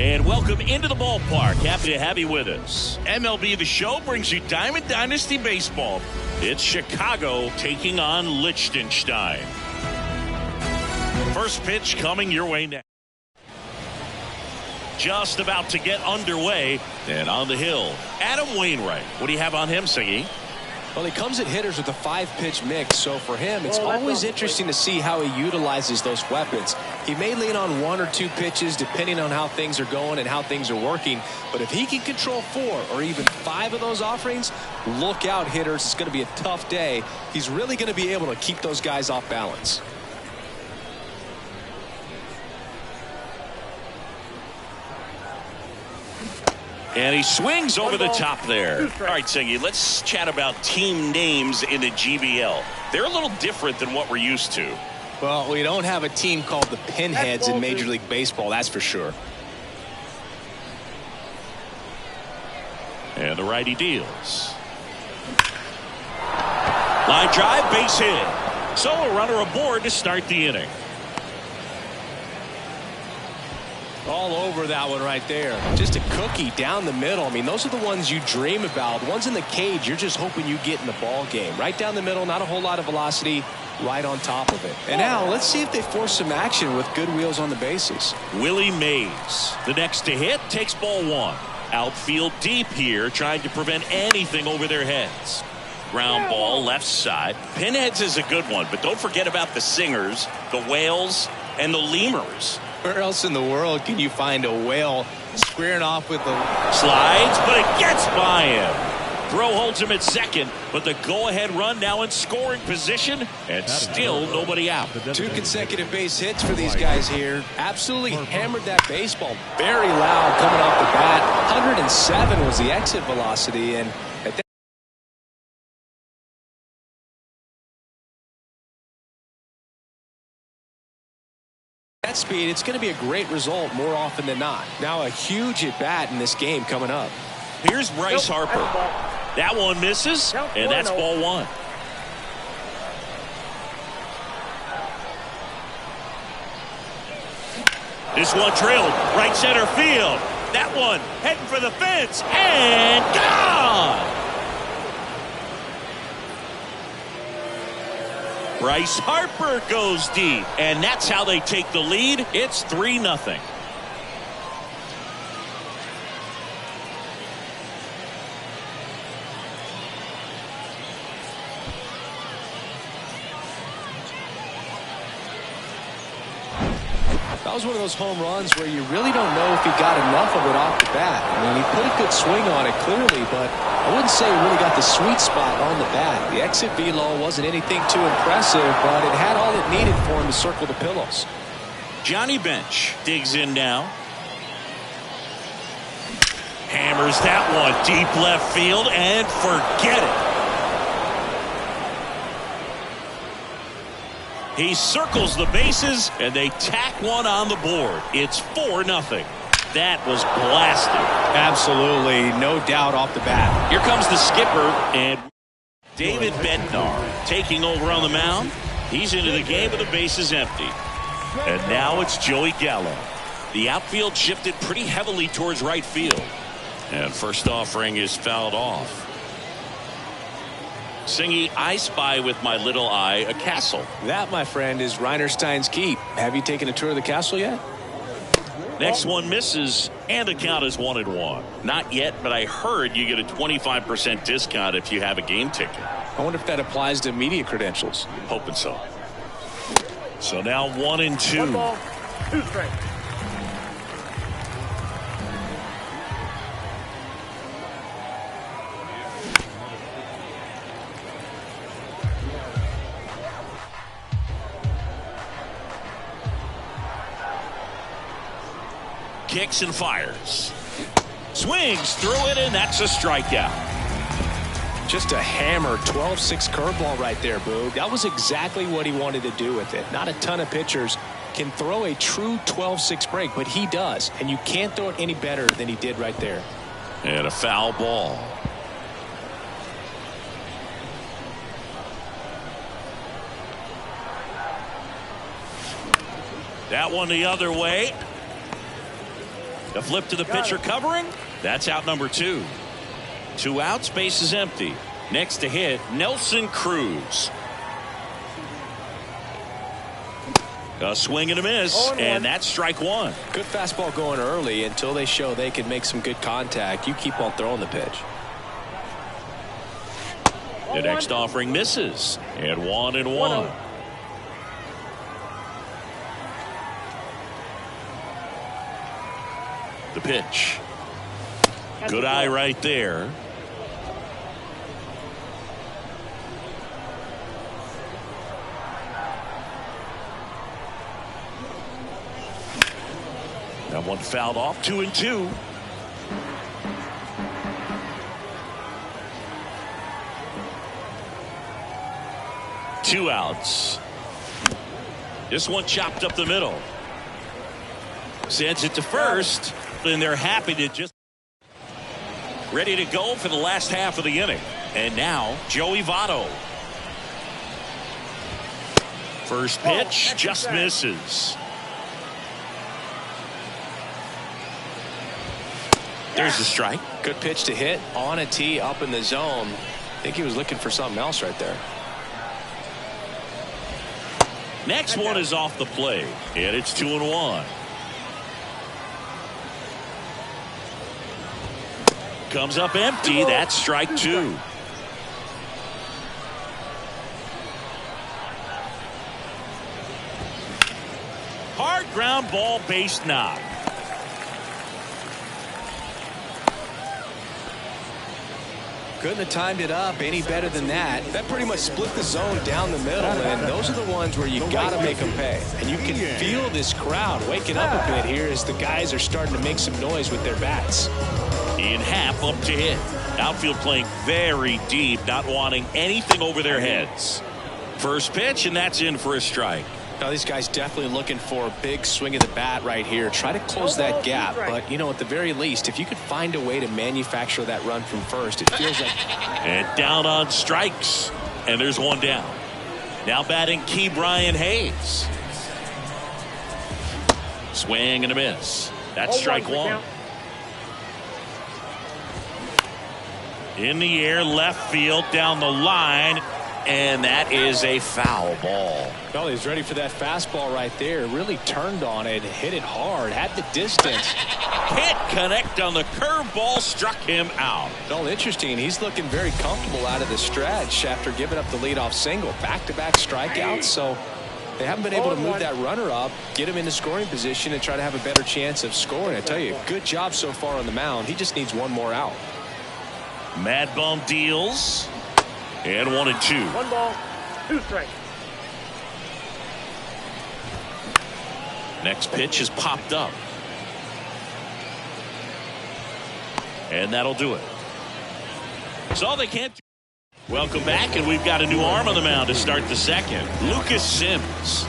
And welcome into the ballpark. Happy to have you with us. MLB The Show brings you Diamond Dynasty Baseball. It's Chicago taking on Liechtenstein. First pitch coming your way next. Just about to get underway. And on the hill, Adam Wainwright. What do you have on him, Siggy? Well, he comes at hitters with a 5-pitch mix, so for him, it's always interesting to see how he utilizes those weapons. He may lean on 1 or 2 pitches depending on how things are going and how things are working, but if he can control 4 or even 5 of those offerings, look out, hitters. It's going to be a tough day. He's really going to be able to keep those guys off balance. And he swings over the top there. All right, Siggy, let's chat about team names in the GBL. They're a little different than what we're used to. Well, we don't have a team called the Pinheads in Major League Baseball, that's for sure. And the righty deals. Line drive, base hit. So a runner aboard to start the inning. All over that one right there. Just a cookie down the middle. I mean, those are the ones you dream about. The ones in the cage, you're just hoping you get in the ball game. Right down the middle, not a whole lot of velocity, right on top of it. And now let's see if they force some action with good wheels on the bases. Willie Mays, the next to hit, takes ball 1. Outfield deep here, trying to prevent anything over their heads. Ground ball left side. Pinheads is a good one, but don't forget about the singers, the whales, and the lemurs. Where else in the world can you find a whale squaring off with the slides, but it gets by him. Throw holds him at second, but the go-ahead run now in scoring position, and still nobody out. 2 consecutive base hits for these guys here. Absolutely hammered that baseball. Very loud coming off the bat. 107 was the exit velocity, and at that speed, it's going to be a great result more often than not. Now a huge at bat in this game coming up. Here's Bryce Harper. That one misses, and that's ball 1. This one trailed right center field. That one heading for the fence and gone. Bryce Harper goes deep, and that's how they take the lead. It's 3-0. That was one of those home runs where you really don't know if he got enough of it off the bat. I mean, he put a good swing on it clearly, but I wouldn't say he really got the sweet spot on the bat. The exit velo wasn't anything too impressive, but it had all it needed for him to circle the pillows. Johnny Bench digs in now. Hammers that one deep left field and forget it. He circles the bases, and they tack one on the board. It's 4-0. That was blasted. Absolutely, no doubt off the bat. Here comes the skipper, and David Bednar taking over on the mound. He's into the game with the bases empty. And now it's Joey Gallo. The outfield shifted pretty heavily towards right field. And first offering is fouled off. Singy, I spy with my little eye a castle. That, my friend, is Reinerstein's Keep. Have you taken a tour of the castle yet? Next one misses, and the count is 1-1. Not yet, but I heard you get a 25% discount if you have a game ticket. I wonder if that applies to media credentials. Hoping so. So now 1-2. 1 ball, 2 strikes. Kicks and fires. Swings through it, and that's a strikeout. Just a hammer 12-6 curveball right there, Boog. That was exactly what he wanted to do with it. Not a ton of pitchers can throw a true 12-6 break, but he does. And you can't throw it any better than he did right there. And a foul ball. That one the other way. The flip to the pitcher covering. That's out number 2. 2 outs, base is empty. Next to hit, Nelson Cruz. A swing and a miss, and that's strike 1. Good fastball going early until they show they can make some good contact. You keep on throwing the pitch. The next offering misses, and 1-1. The pitch. Good eye right there. That one fouled off. 2-2. Two outs. This one chopped up the middle. Sends it to first, and they're happy to just ready to go for the last half of the inning. And now Joey Votto. First pitch just misses. There's the strike. Good pitch to hit on a tee up in the zone. I think he was looking for something else right there. Next one is off the plate, and it's 2-1. Comes up empty. That's strike 2. Hard ground ball, base knock. Couldn't have timed it up any better than that. That pretty much split the zone down the middle, and those are the ones where you got to make them pay. And you can feel this crowd waking up a bit here as the guys are starting to make some noise with their bats. In half up to hit. Outfield playing very deep, not wanting anything over their heads. First pitch, and that's in for a strike. Now these guys definitely looking for a big swing of the bat right here. Try to close that gap, but you know, at the very least, if you could find a way to manufacture that run from first, it feels like. And down on strikes, and there's one down. Now batting Key Brian Hayes. Swing and a miss. That's strike 1. In the air, left field, down the line, and that is a foul ball. Well, he's ready for that fastball right there. Really turned on it, hit it hard, had the distance. Can't connect on the curveball, struck him out. Well, interesting. He's looking very comfortable out of the stretch after giving up the leadoff single. Back-to-back strikeouts, so they haven't been able to move that runner up, get him into scoring position, and try to have a better chance of scoring. I tell you, good job so far on the mound. He just needs one more out. Mad Bum deals. And 1-2. 1 ball, 2 strikes. Next pitch is popped up. And that'll do it. That's all they can't do. Welcome back, and we've got a new arm on the mound to start the second. Lucas Sims.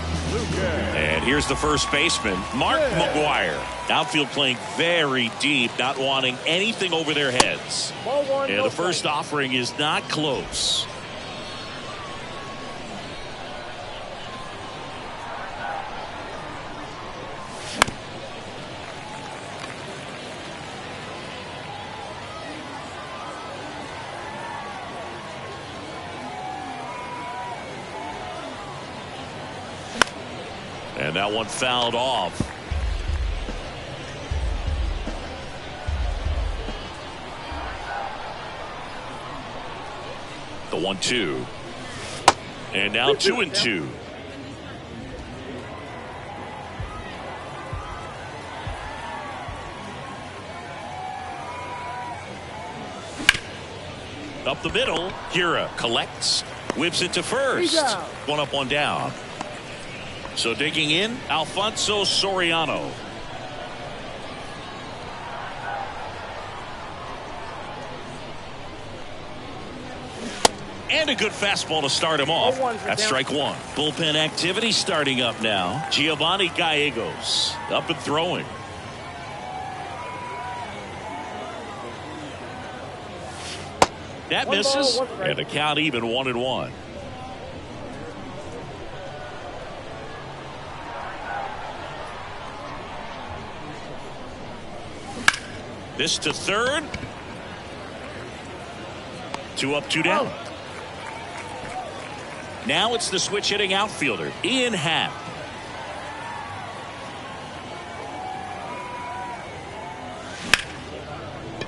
And here's the first baseman, Mark McGuire. Outfield playing very deep, not wanting anything over their heads. And the first offering is not close. And that one fouled off. The 1-2. And now 2-2. Up the middle, Hira collects, whips it to first. One up, one down. So digging in, Alfonso Soriano. And a good fastball to start him off. That's strike one. Bullpen activity starting up now. Giovanni Gallegos up and throwing. That misses, and the count even 1-1. This to third. 2 up, 2 down. Now it's the switch hitting outfielder, Ian Happ.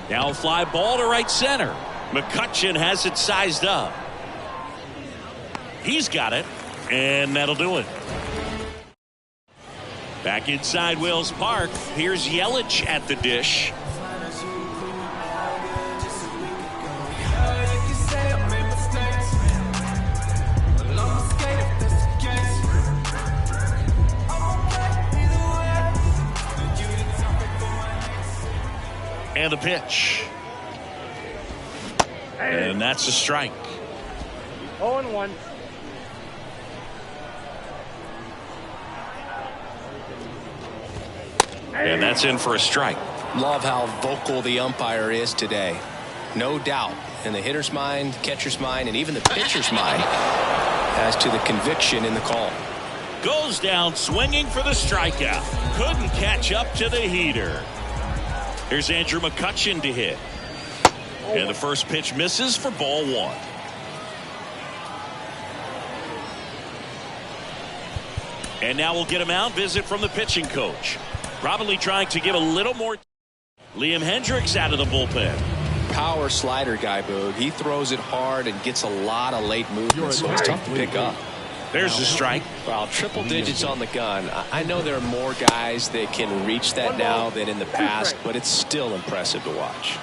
Now a fly ball to right center. McCutchen has it sized up. He's got it, and that'll do it. Back inside Wells Park, here's Yelich at the dish. And the pitch. And that's a strike. 0-1. And that's in for a strike. Love how vocal the umpire is today. No doubt in the hitter's mind, catcher's mind, and even the pitcher's mind as to the conviction in the call. Goes down swinging for the strikeout. Couldn't catch up to the heater. Here's Andrew McCutchen to hit. And the first pitch misses for ball one. And now we'll get a mound visit from the pitching coach. Probably trying to give a little more. Liam Hendricks out of the bullpen. Power slider guy, Boog. He throws it hard and gets a lot of late movement, so it's tough to pick up. There's the strike. Well, triple digits on the gun. I know there are more guys that can reach that now than in the past, but it's still impressive to watch.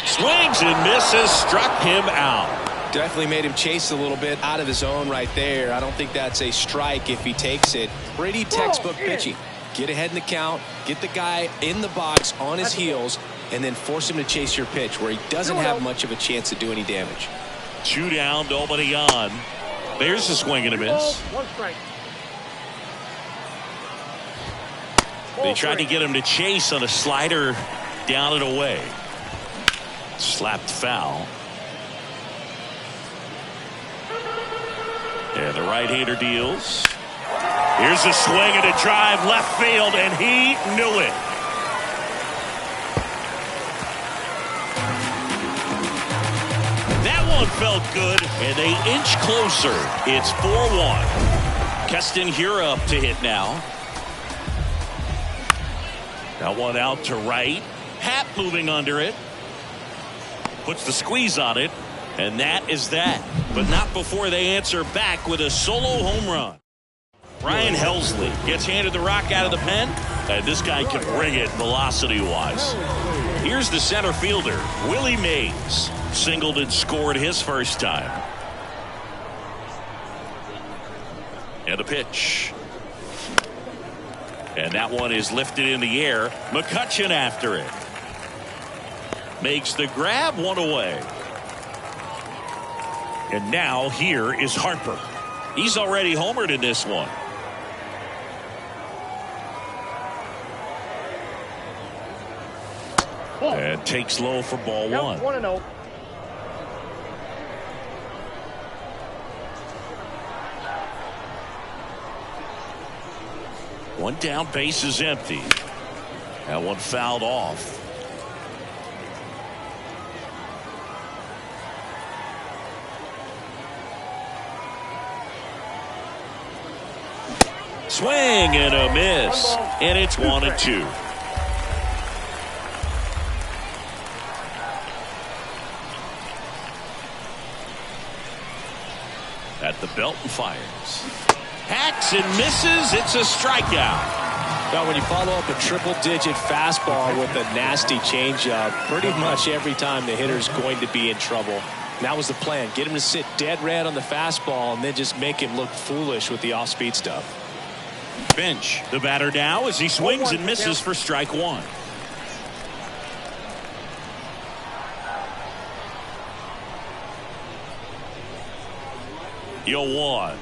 Swings and misses, struck him out. Definitely made him chase a little bit out of his zone right there. I don't think that's a strike if he takes it. Pretty textbook pitching. Get ahead in the count, get the guy in the box on his heels, and then force him to chase your pitch where he doesn't have much of a chance to do any damage. 2 down, nobody on. There's the swing and a miss. One strike. They tried to get him to chase on a slider down and away. Slapped foul. And the right-hander deals. Here's a swing and a drive left field, and he knew it. That one felt good, and they inch closer. It's 4-1. Keston Hiura up to hit now. That one out to right. Happ moving under it. Puts the squeeze on it, and that is that. But not before they answer back with a solo home run. Ryan Helsley gets handed the rock out of the pen, and this guy can bring it velocity-wise. Here's the center fielder, Willie Mays. Singled and scored his first time. And a pitch. And that one is lifted in the air. McCutchen after it. Makes the grab, one away. And now here is Harper. He's already homered in this one. And takes low for ball one. 1-0. One down, base is empty. That one fouled off. Swing and a miss. And it's 1-2. At the belt and fires. Hacks and misses. It's a strikeout. Now, when you follow up a triple-digit fastball with a nasty changeup, pretty much every time the hitter's going to be in trouble. And that was the plan. Get him to sit dead red on the fastball and then just make him look foolish with the off-speed stuff. Bench. The batter now as he swings and misses for strike one. 0-1.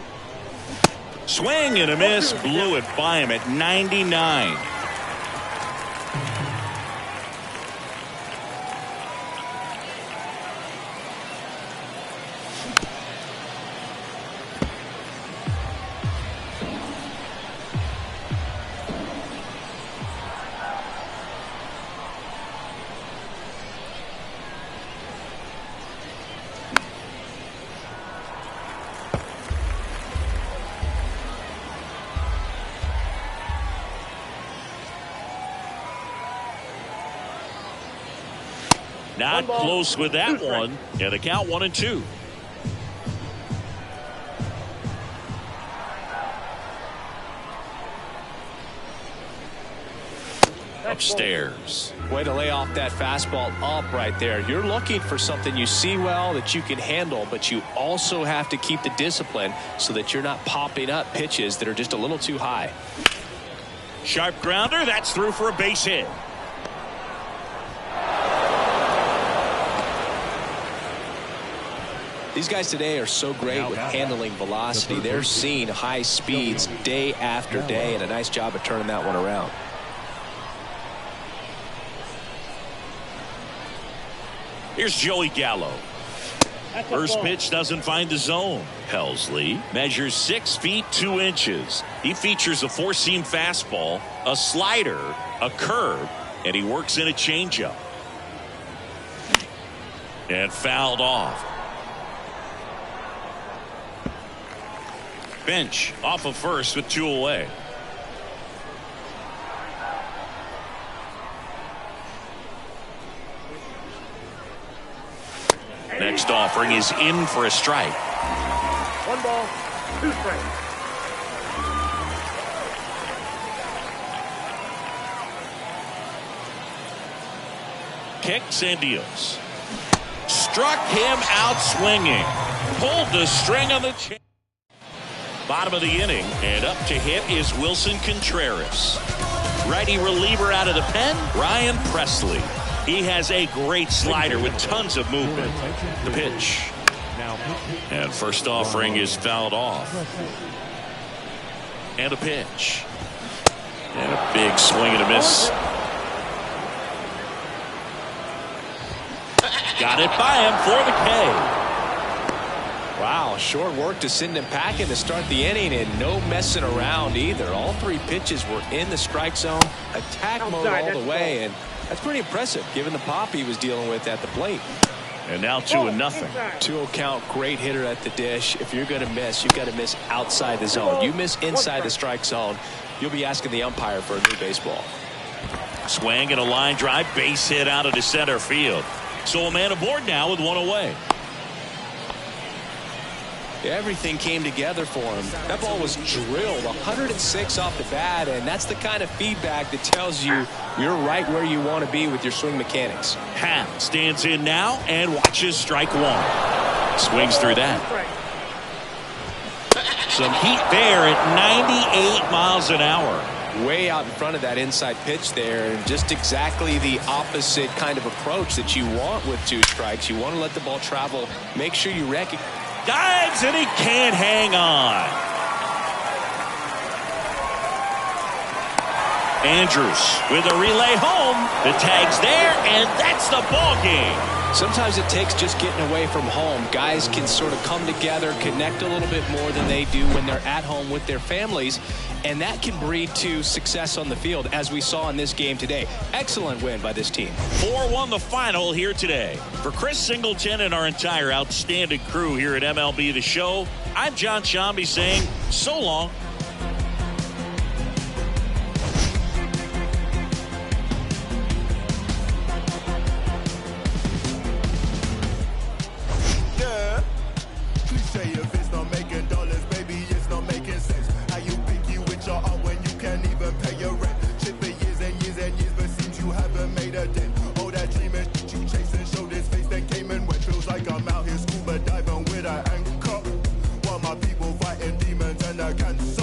Swing and a miss. Blew it by him at 99. Not close with that one. Yeah, the count 1-2. Upstairs. Way to lay off that fastball up right there. You're looking for something you see well that you can handle, but you also have to keep the discipline so that you're not popping up pitches that are just a little too high. Sharp grounder. That's through for a base hit. These guys today are so great with handling velocity. They're seeing high speeds day after day, and a nice job of turning that one around. Here's Joey Gallo. First pitch doesn't find the zone. Helsley measures 6 feet 2 inches. He features a 4-seam fastball, a slider, a curve, and he works in a changeup. And fouled off. Bench off of first with 2 away. Next offering is in for a strike. 1 ball, 2 strikes. Kicks and deals. Struck him out swinging. Pulled the string on the chain. Bottom of the inning, and up to hit is Wilson Contreras. Righty reliever out of the pen, Ryan Presley. He has a great slider with tons of movement. The pitch. And first offering is fouled off. And a pitch. And a big swing and a miss. Got it by him for the K. Wow, short work to send him packing to start the inning, and no messing around either. All 3 pitches were in the strike zone, attack mode all the way, and that's pretty impressive given the pop he was dealing with at the plate. And now 2-0. 2-0 count, great hitter at the dish. If you're going to miss, you've got to miss outside the zone. You miss inside the strike zone, you'll be asking the umpire for a new baseball. Swing and a line drive, base hit out of the center field. So a man aboard now with 1 away. Everything came together for him. That ball was drilled 106 off the bat, and that's the kind of feedback that tells you you're right where you want to be with your swing mechanics. Happ stands in now and watches strike 1. Swings through that. Some heat there at 98 miles an hour. Way out in front of that inside pitch there, and just exactly the opposite kind of approach that you want with 2 strikes. You want to let the ball travel. Make sure you recognize. Dives and he can't hang on. Andrews with a relay home. The tag's there, and that's the ball game. Sometimes it takes just getting away from home. Guys can sort of come together, connect a little bit more than they do when they're at home with their families, and that can breed to success on the field, as we saw in this game today. Excellent win by this team. 4-1 the final here today. For Chris Singleton and our entire outstanding crew here at MLB The Show, I'm John Shambi saying so long. Diving with an anchor while my people fighting demons and the cancer.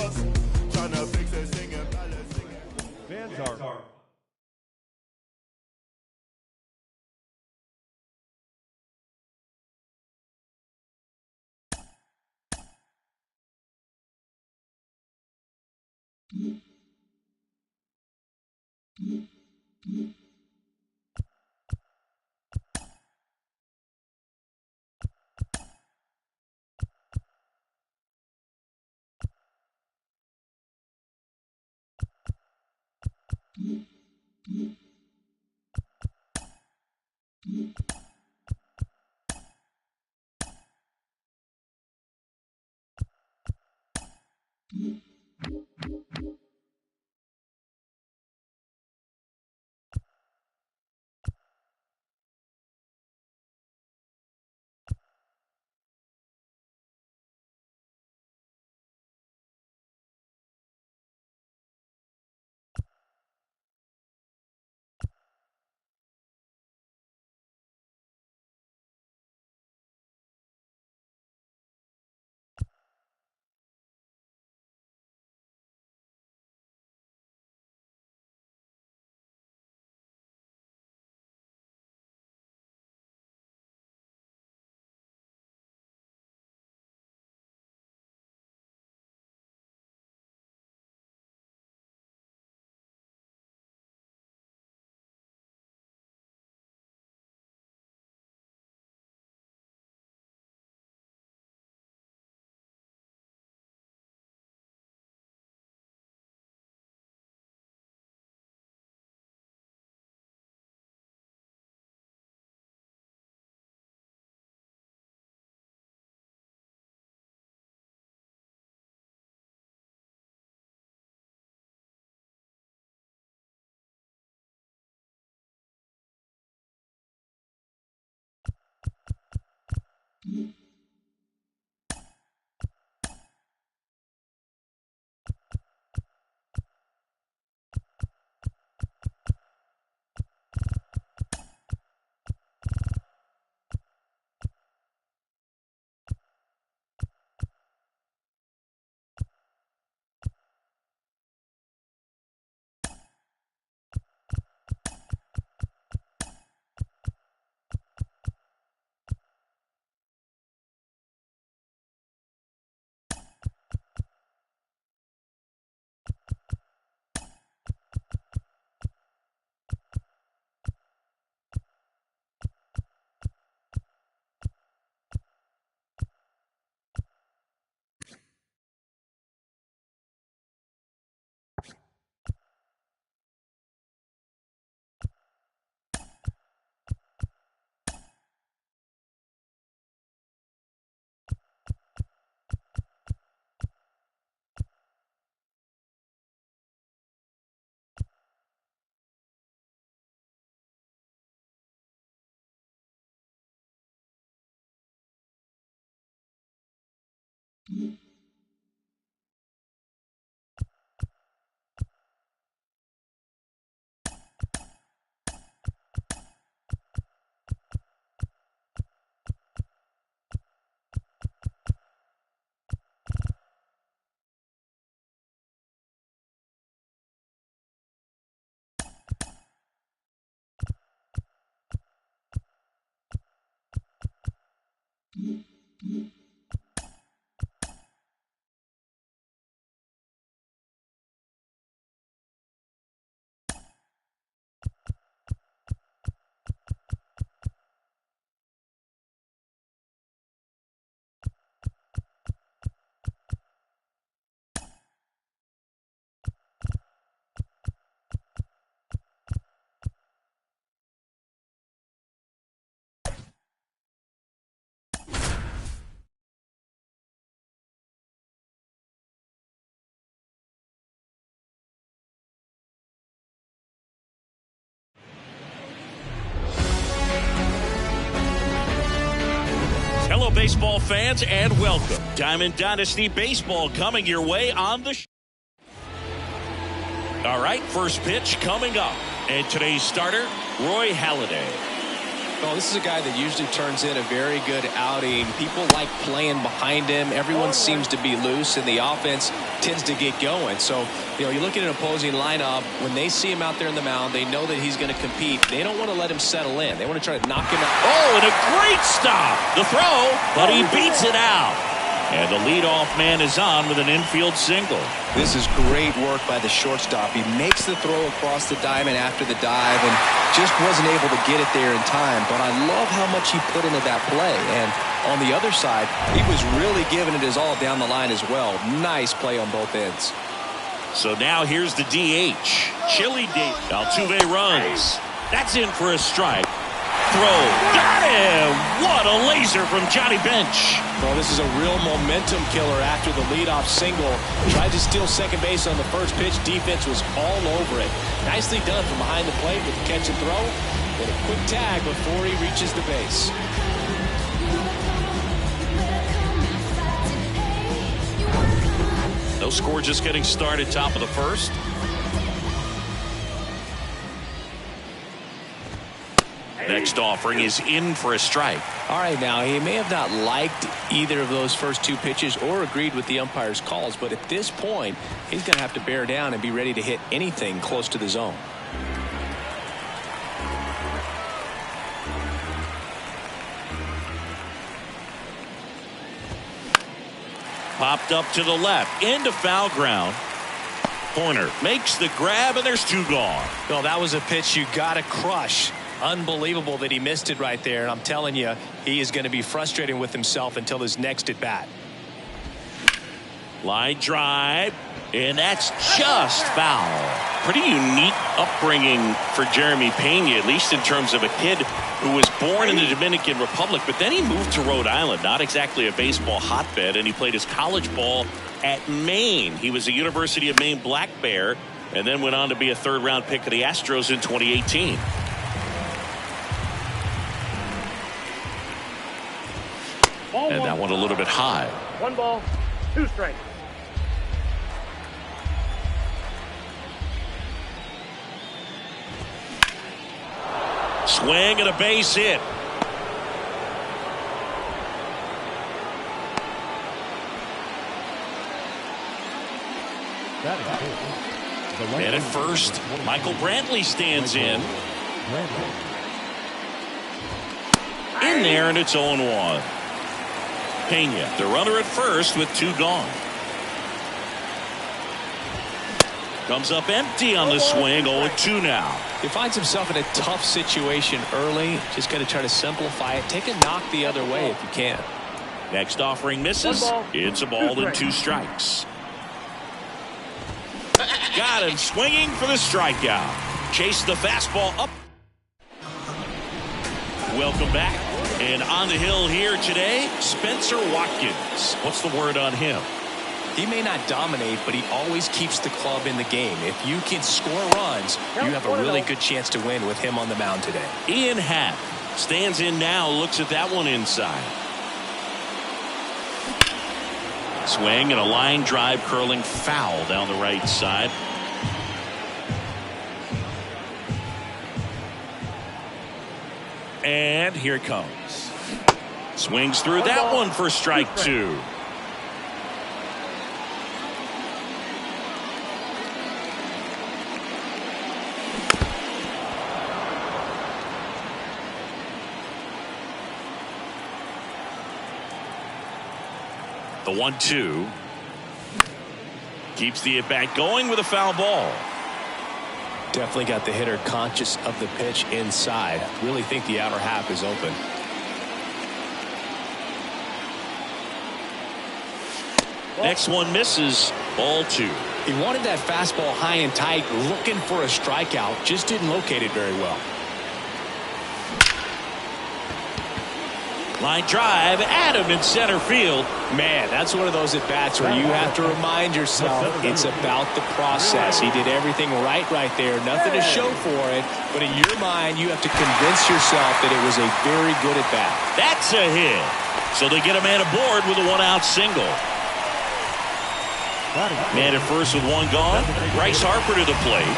Hello, baseball fans, and welcome. Diamond Dynasty Baseball coming your way on the show. All right, first pitch coming up. And today's starter, Roy Halladay. Well, this is a guy that usually turns in a very good outing. People like playing behind him. Everyone seems to be loose, and the offense tends to get going. So, you look at an opposing lineup. When they see him out there in the mound, they know that he's going to compete. They don't want to let him settle in. They want to try to knock him out. Oh, and a great stop. The throw, but he beats it out. And the leadoff man is on with an infield single. This is great work by the shortstop. He makes the throw across the diamond after the dive and just wasn't able to get it there in time. But I love how much he put into that play. And on the other side, he was really giving it his all down the line as well. Nice play on both ends. So now here's the DH. Chili D. Altuve runs. That's in for a strike. Throw. Got him! What a laser from Johnny Bench. Well, this is a real momentum killer after the leadoff single. Tried to steal second base on the first pitch. Defense was all over it. Nicely done from behind the plate with the catch and throw. And a quick tag before he reaches the base. No score, just getting started, top of the first. Next offering is in for a strike. All right, now he may have not liked either of those first two pitches or agreed with the umpire's calls, but at this point, he's going to have to bear down and be ready to hit anything close to the zone. Popped up to the left, into foul ground. Corner makes the grab, and there's two gone. Well, that was a pitch you got to crush. Unbelievable that he missed it right there. And I'm telling you, he is going to be frustrated with himself until his next at bat. Line drive, and that's just foul. Pretty unique upbringing for Jeremy Pena, at least in terms of a kid who was born in the Dominican Republic, but then he moved to Rhode Island, not exactly a baseball hotbed, and he played his college ball at Maine. He was a University of Maine Black Bear, and then went on to be a third-round pick of the Astros in 2018. And that one a little bit high. 1 ball, 2 strikes. Swing and a base hit. And at first, Michael Brantley stands in there, and it's 0-1. Pena, the runner at first with 2 gone. Comes up empty on the swing, 0-2 now. He finds himself in a tough situation early. Just got to try to simplify it. Take a knock the other way if you can. Next offering misses. It's a ball and 2 strikes. Got him swinging for the strikeout. Chase the fastball up. Welcome back. And on the hill here today, Spencer Watkins. What's the word on him? He may not dominate, but he always keeps the club in the game. If you can score runs, you have a really good chance to win with him on the mound today. Ian Happ stands in now, looks at that one inside. Swing and a line drive curling foul down the right side. And here it comes. Swings through that one for strike 2. The 1-2 keeps the at-bat going with a foul ball. Definitely got the hitter conscious of the pitch inside. Really think the outer half is open. Next one misses, ball 2. He wanted that fastball high and tight, looking for a strikeout, just didn't locate it very well. Line drive, Adam in center field. Man, that's one of those at-bats where you have to remind yourself it's about the process. He did everything right there. Nothing to show for it, but in your mind, you have to convince yourself that it was a very good at-bat. That's a hit. So they get a man aboard with a 1-out single. Man at first with 1 gone. Bryce Harper to the plate.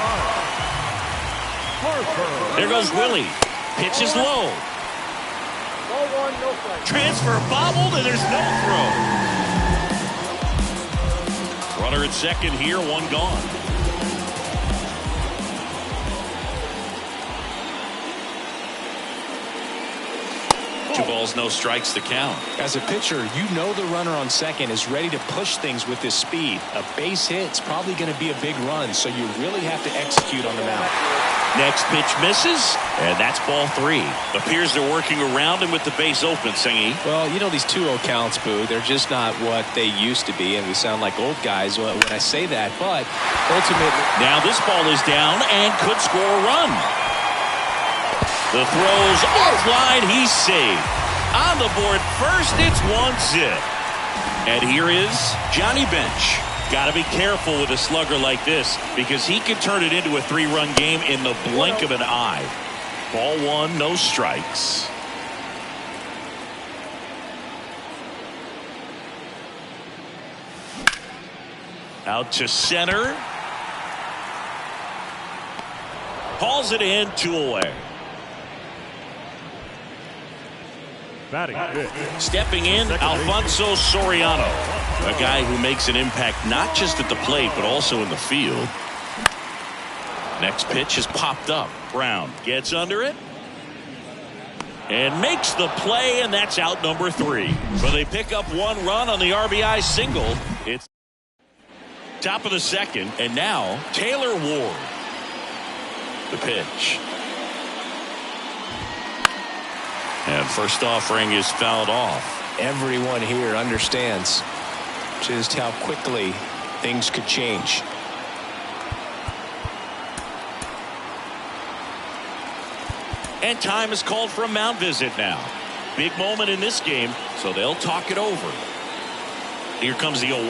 There goes Willie. Pitch is low. Transfer bobbled, and there's no throw. Runner at second here, 1 gone. 2 balls, no strikes to count. As a pitcher, you know the runner on second is ready to push things with his speed. A base hit's probably going to be a big run, so you really have to execute on the mound. Next pitch misses, and that's ball 3. Appears they're working around him with the base open, Singy. Well, you know these 2-0 counts, Boo, they're just not what they used to be, and we sound like old guys when I say that, but ultimately... Now this ball is down and could score a run. The throw's offline, he's saved. On the board first, it's 1-0. And here is Johnny Bench. Got to be careful with a slugger like this because he can turn it into a 3-run game in the blink of an eye. Ball 1, no strikes. Out to center. Hauls it in, 2 away. Stepping in, Alfonso Soriano, a guy who makes an impact not just at the plate but also in the field. Next pitch has popped up. Brown gets under it and makes the play, and that's out number 3. But they pick up 1 run on the RBI single. It's top of the second, and now Taylor Ward. The pitch. And first offering is fouled off. Everyone here understands just how quickly things could change. And time is called for a mound visit now. Big moment in this game, so they'll talk it over. Here comes the 0-1.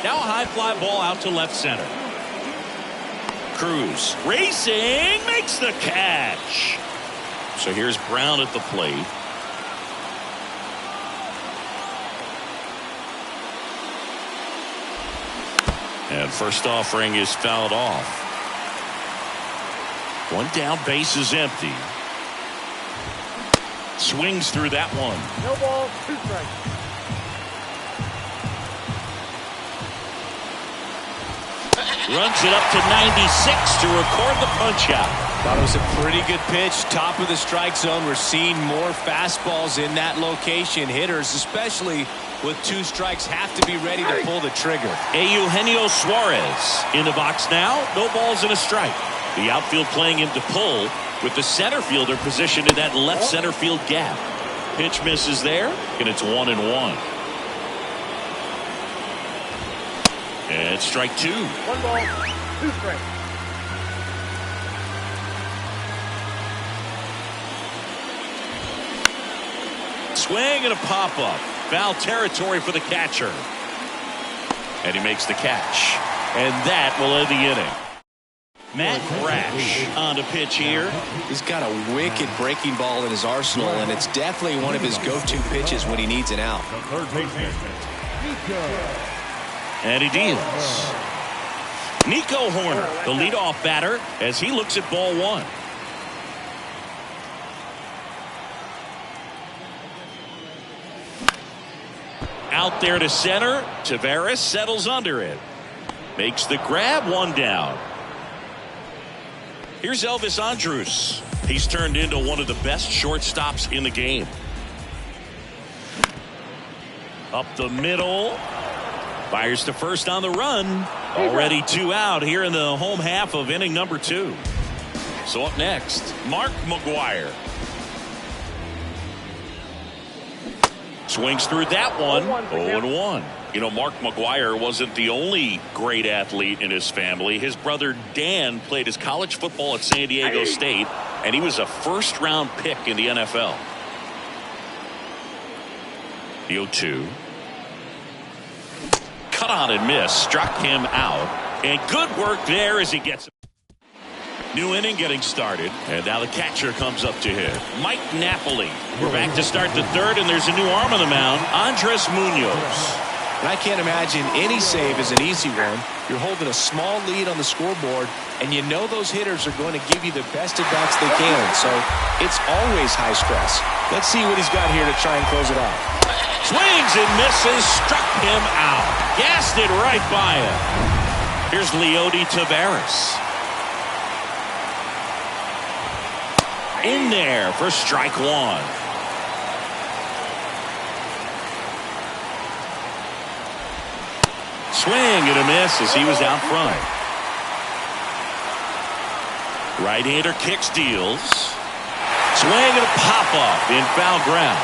Now a high fly ball out to left center. Cruz racing, makes the catch. So here's Brown at the plate. And first offering is fouled off. 1 down, base is empty. Swings through that one. No ball, 2 strikes. Runs it up to 96 to record the punch out. Thought it was a pretty good pitch. Top of the strike zone. We're seeing more fastballs in that location. Hitters, especially with 2 strikes, have to be ready to pull the trigger. Eugenio Suarez in the box now. No balls and a strike. The outfield playing him to pull with the center fielder positioned in that left center field gap. Pitch misses there, and it's 1-1. And strike 2. 1 ball, 2 strikes. Swing and a pop-up. Foul territory for the catcher. And he makes the catch. And that will end the inning. Matt Brash on the pitch here. He's got a wicked breaking ball in his arsenal, and it's definitely one of his go-to pitches when he needs an out. And he deals. Nico Horner, the leadoff batter, as he looks at ball 1. Out there to center. Taveras settles under it. Makes the grab, 1 down. Here's Elvis Andrus. He's turned into one of the best shortstops in the game. Up the middle. Fires to first on the run. Already 2 out here in the home half of inning number 2. So up next, Mark McGwire. Swings through that one. 0-1. You know, Mark McGwire wasn't the only great athlete in his family. His brother Dan played his college football at San Diego State, and he was a first-round pick in the NFL. The 0-2. Cut on and miss. Struck him out. And good work there as he gets. New inning getting started. And now the catcher comes up to hit. Mike Napoli. We're back to start the 3rd, and there's a new arm on the mound. Andres Munoz. And I can't imagine any save is an easy one. You're holding a small lead on the scoreboard, and you know those hitters are going to give you the best at-bats they can. So it's always high stress. Let's see what he's got here to try and close it out. Swings and misses. Struck him out. Gassed it right by him. Here's Leody Taveras. In there for strike one. Swing and a miss as he was out front. Right-hander kicks, deals. Swing and a pop-up in foul ground.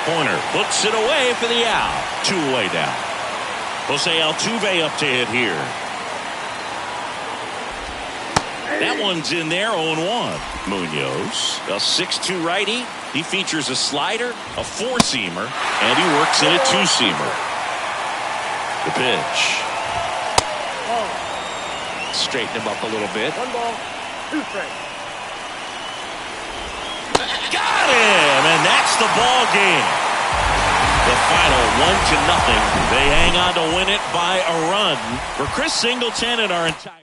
Corner puts it away for the out. 2 away now. Jose Altuve up to hit here. That one's in there, 0-1. Munoz, a 6'2 righty. He features a slider, a 4-seamer, and he works in a 2-seamer. The pitch. Straighten him up a little bit. 1 ball, 2 strikes. Got him, and that's the ball game. The final 1-0. They hang on to win it by a run. For Chris Singleton and our entire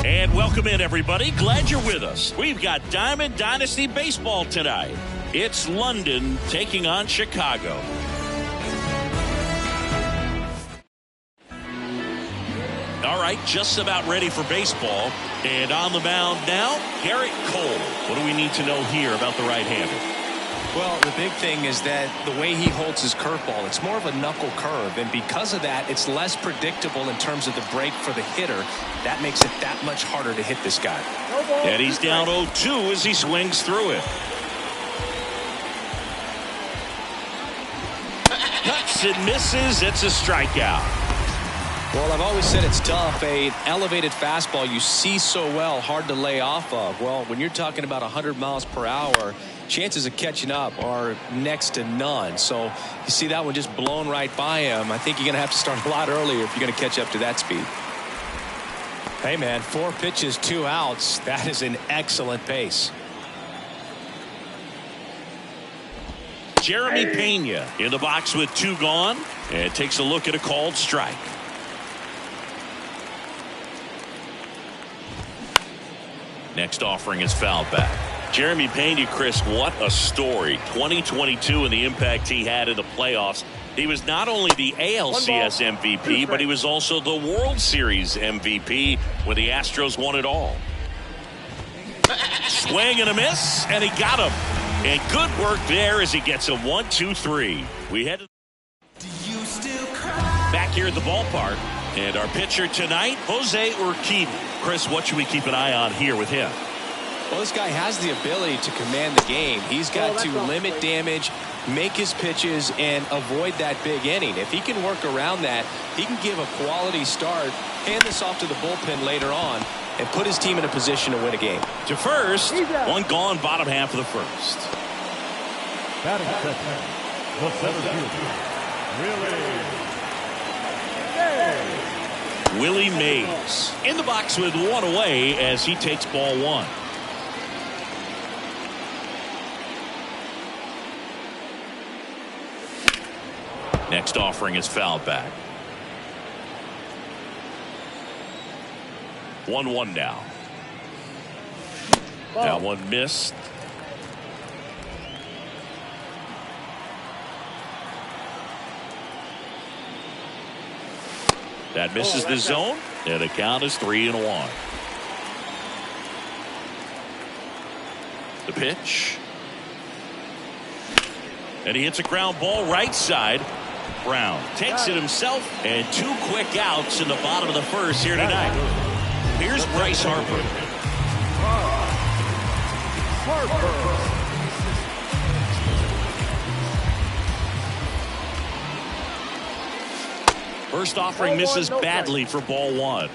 And welcome in, everybody. Glad you're with us. We've got Diamond Dynasty Baseball tonight. It's London taking on Chicago. All right, just about ready for baseball. And on the mound now, Garrett Cole. What do we need to know here about the right-hander? Well, the big thing is that the way he holds his curveball, it's more of a knuckle curve, and because of that, it's less predictable in terms of the break for the hitter. That makes it that much harder to hit this guy. And he's down 0-2 as he swings through it. Cuts and misses. It's a strikeout. Well, I've always said it's tough. An elevated fastball you see so well, hard to lay off of. Well, when you're talking about 100 miles per hour, chances of catching up are next to none. So you see that one just blown right by him. I think you're going to have to start a lot earlier if you're going to catch up to that speed. Hey, man, 4 pitches, 2 outs. That is an excellent pace. Jeremy Pena in the box with 2 gone, and takes a look at a called strike. Next offering is fouled back. Jeremy Pena, Chris, what a story. 2022 and the impact he had in the playoffs. He was not only the ALCS MVP, but he was also the World Series MVP when the Astros won it all. Swing and a miss, and he got him. And good work there as he gets a 1-2-3. We head back here at the ballpark. And our pitcher tonight, Jose Urquidy. Chris, what should we keep an eye on here with him? Well, this guy has the ability to command the game. He's got to limit damage, make his pitches, and avoid that big inning. If he can work around that, he can give a quality start, hand this off to the bullpen later on, and put his team in a position to win a game. To first, 1 gone, bottom half of the first. Batting second, the center fielder, Willie Mays in the box with 1 away as he takes ball 1. Next offering is fouled back. 1-1 now. That one missed. That misses the zone, and the count is 3-1. The pitch. And he hits a ground ball right side. Brown takes it himself, and 2 quick outs in the bottom of the first here tonight. Here's Bryce Harper. First offering misses badly for ball 1.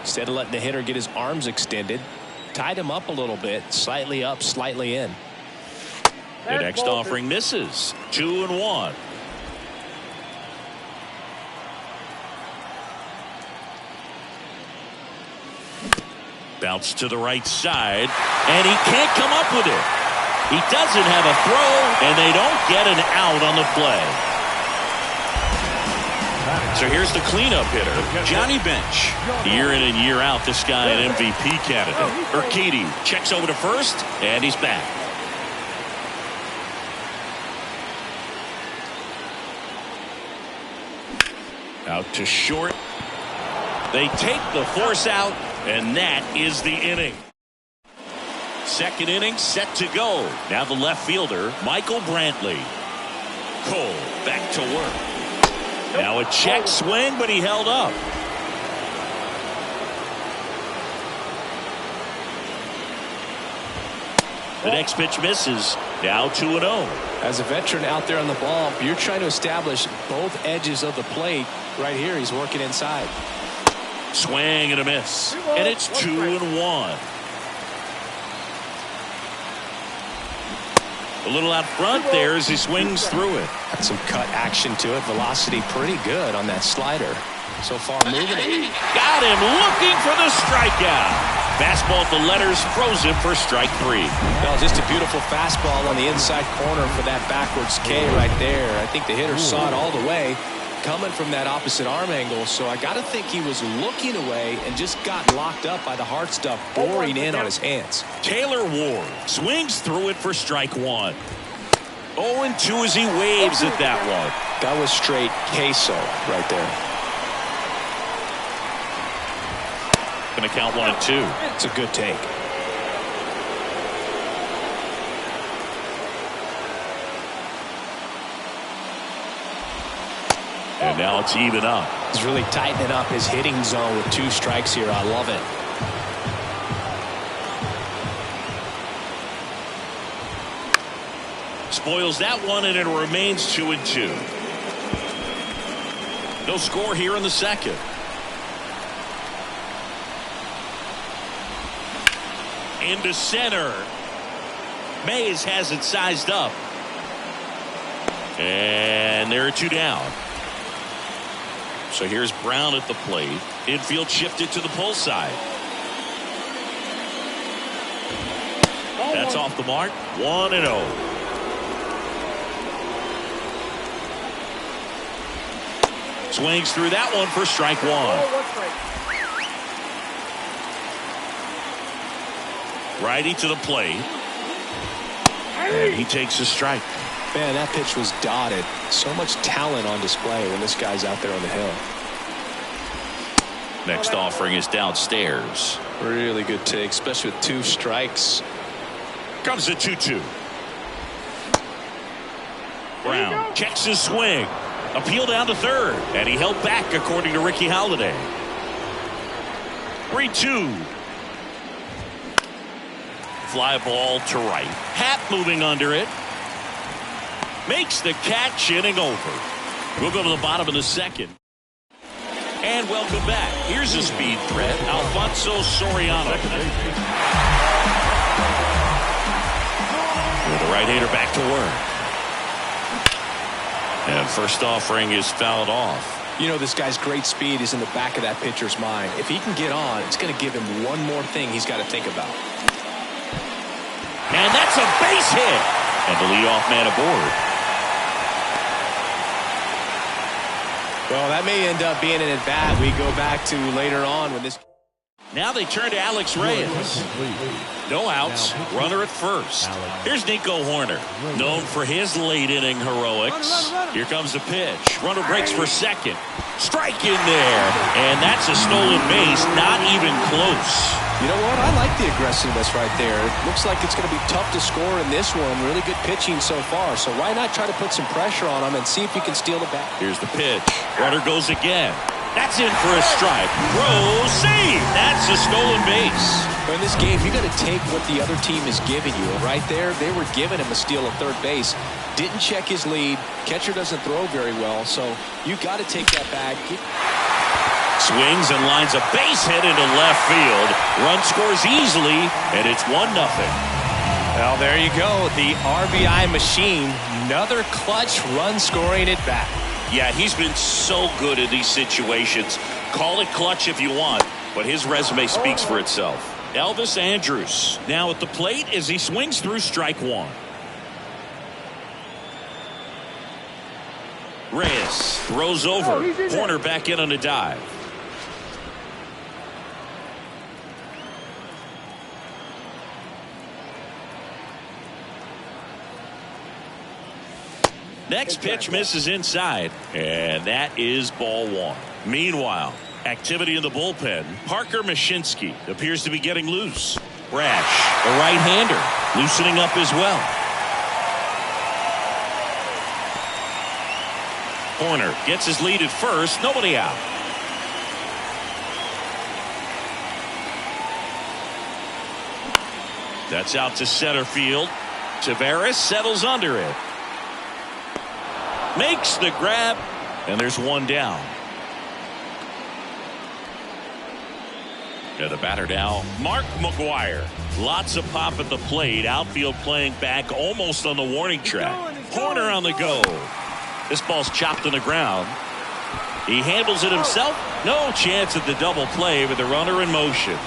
Instead of letting the hitter get his arms extended, tied him up a little bit, slightly up, slightly in. The next offering misses. 2-1. Bounce to the right side, and he can't come up with it. He doesn't have a throw, and they don't get an out on the play. So here's the cleanup hitter, Johnny Bench. Year in and year out, this guy an MVP candidate. Urquidy checks over to first, and he's back. Out to short. They take the force out, and that is the inning. Second inning set to go. Now the left fielder, Michael Brantley. Cole back to work. Now a check swing, but he held up. The next pitch misses. Now 2-0. As a veteran out there on the ball, you're trying to establish both edges of the plate. Right here, he's working inside. Swing and a miss. And it's 2-1. A little out front there as he swings through it. Got some cut action to it. Velocity pretty good on that slider. So far moving. Got him looking for the strikeout. Fastball at the letters, frozen for strike 3. Well, just a beautiful fastball on the inside corner for that backwards K right there. I think the hitter saw it all the way coming from that opposite arm angle. So I got to think he was looking away and just got locked up by the hard stuff boring in on his hands. Taylor Ward swings through it for strike 1. 0-2 as he waves at that one. That was straight queso right there. Going to count 1-2. It's a good take. And now it's even up. He's really tightening up his hitting zone with 2 strikes here. I love it. Spoils that one, and it remains 2-2. No score here in the second. Into center. Mays has it sized up. And there are 2 down. So here's Brown at the plate. Infield shifted to the pull side. That's off the mark. 1-0. Swings through that one for strike 1. Righty to the plate. And he takes a strike. Man, that pitch was dotted. So much talent on display when this guy's out there on the hill. Next offering is downstairs. Really good take, especially with 2 strikes. Comes the 2-2. Brown checks his swing. Appeal down to third. And he held back, according to Ricky Halladay. 3-2. Fly ball to right. Happ moving under it. Makes the catch, inning over. We'll go to the bottom of the second. And welcome back. Here's a speed threat, Alfonso Soriano. With the right-hander back to work. And first offering is fouled off. You know, this guy's great speed is in the back of that pitcher's mind. If he can get on, it's going to give him one more thing he's got to think about. And that's a base hit. And the leadoff man aboard. Well, that may end up being an at-bat we go back to later on when this... Now they turn to Alex Reyes. No outs, runner at first. Here's Nico Horner, known for his late inning heroics. Here comes the pitch. Runner breaks for second. Strike in there. And that's a stolen base, not even close. You know what? I like the aggressiveness right there. It looks like it's going to be tough to score in this one. Really good pitching so far. So why not try to put some pressure on him and see if he can steal the bat? Here's the pitch. Runner goes again. That's in for a strike. Proceed. That's a stolen base. In this game, you got to take what the other team is giving you. And right there, they were giving him a steal at third base. Didn't check his lead. Catcher doesn't throw very well. So you got to take that bag. Swings and lines a base hit into left field. Run scores easily, and it's 1-0. Well, there you go. The RBI machine. Another clutch run scoring at bat. Yeah, he's been so good in these situations. Call it clutch if you want, but his resume speaks for itself. Elvis Andrus now at the plate as he swings through strike one. Reyes throws over. Horner back in on a dive. Next pitch misses inside, and that is ball one. Meanwhile, activity in the bullpen. Parker Mashinsky appears to be getting loose. Brash, a right-hander, loosening up as well. Horner gets his lead at first, nobody out. That's out to center field. Tavares settles under it. Makes the grab, and there's one down. The batter now, Mark McGwire. Lots of pop at the plate. Outfield playing back almost on the warning track. Horner on the go. This ball's chopped on the ground. He handles it himself. No chance at the double play with the runner in motion.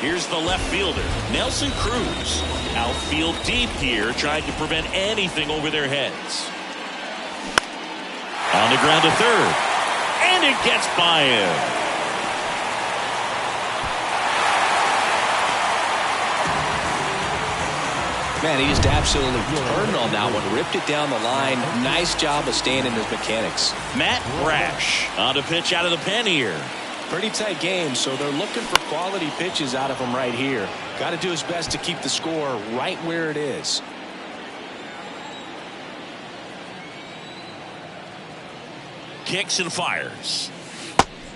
Here's the left fielder, Nelson Cruz. Outfield deep here, trying to prevent anything over their heads. On the ground to third. And it gets by him. Man, he just absolutely turned on that one. Ripped it down the line. Nice job of staying in his mechanics. Matt Brash on to pitch out of the pen here. Pretty tight game, so they're looking for quality pitches out of him right here. Got to do his best to keep the score right where it is. Kicks and fires.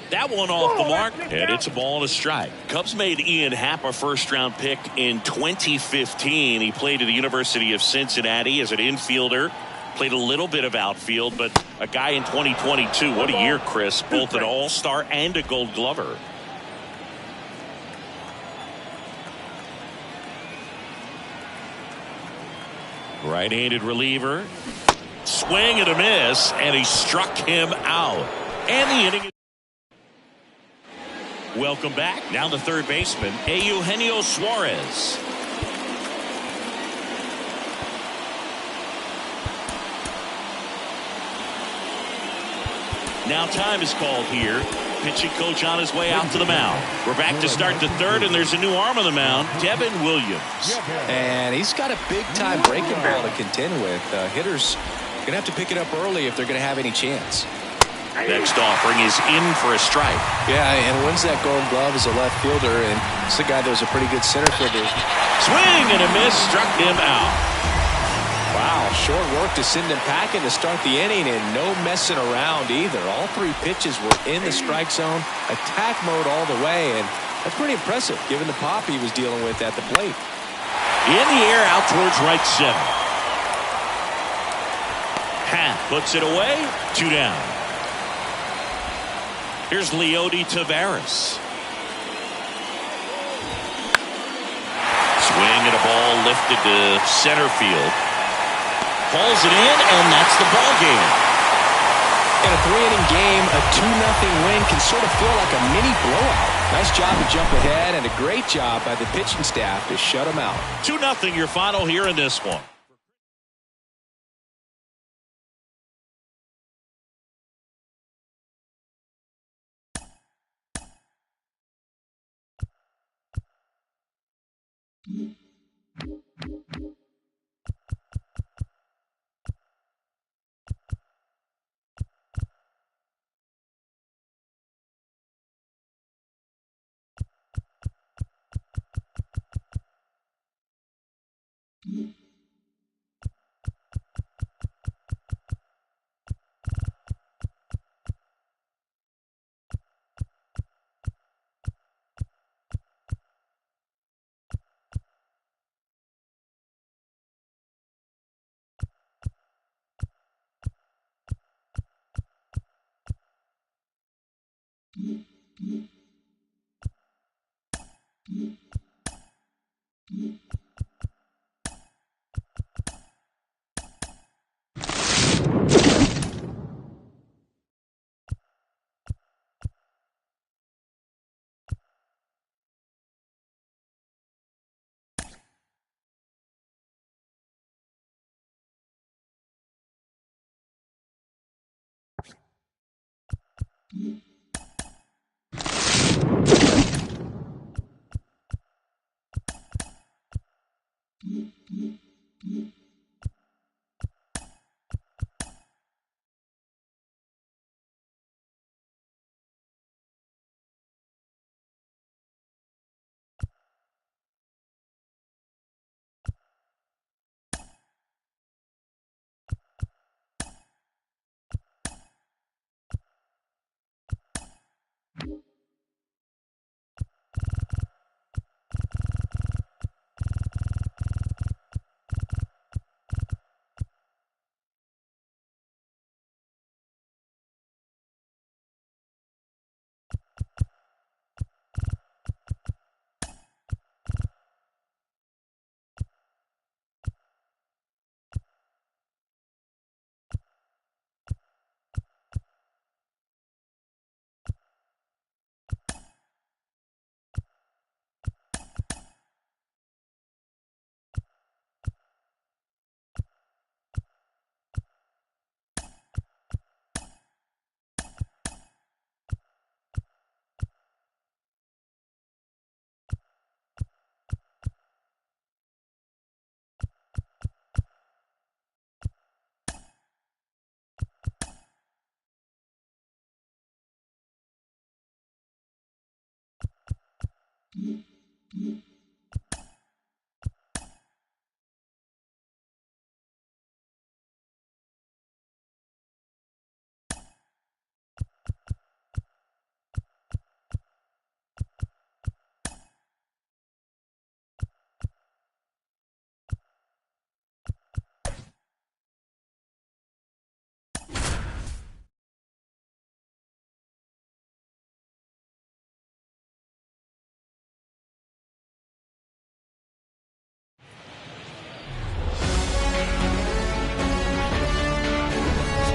That one off the mark, and it's a ball and a strike. Cubs made Ian Happ a first-round pick in 2015. He played at the University of Cincinnati as an infielder. Played a little bit of outfield, but a guy in 2022. What a year, Chris. Both an all-star and a gold glover. Right-handed reliever. Swing and a miss, and he struck him out. And the inning is... Welcome back. Now the third baseman, Eugenio Suarez. Now time is called here. Pitching coach on his way out to the mound. We're back to start the third, and there's a new arm on the mound, Devin Williams. And he's got a big-time breaking ball to contend with. Hitters going to have to pick it up early if they're going to have any chance. Next offering is in for a strike. Yeah, and wins that gold glove as a left fielder, and it's a guy that was a pretty good center fielder. Swing and a miss, struck him out. Wow, short work to send him packing to start the inning, and no messing around either. All three pitches were in the strike zone, attack mode all the way, and that's pretty impressive given the pop he was dealing with at the plate. In the air out towards right center. Happ puts it away, 2 down. Here's Leody Tavares. Swing and a ball lifted to center field. Falls it in, and that's the ball game. And a three-inning game, a 2-0 win can sort of feel like a mini blowout. Nice job to jump ahead, and a great job by the pitching staff to shut them out. 2-0 your final here in this one.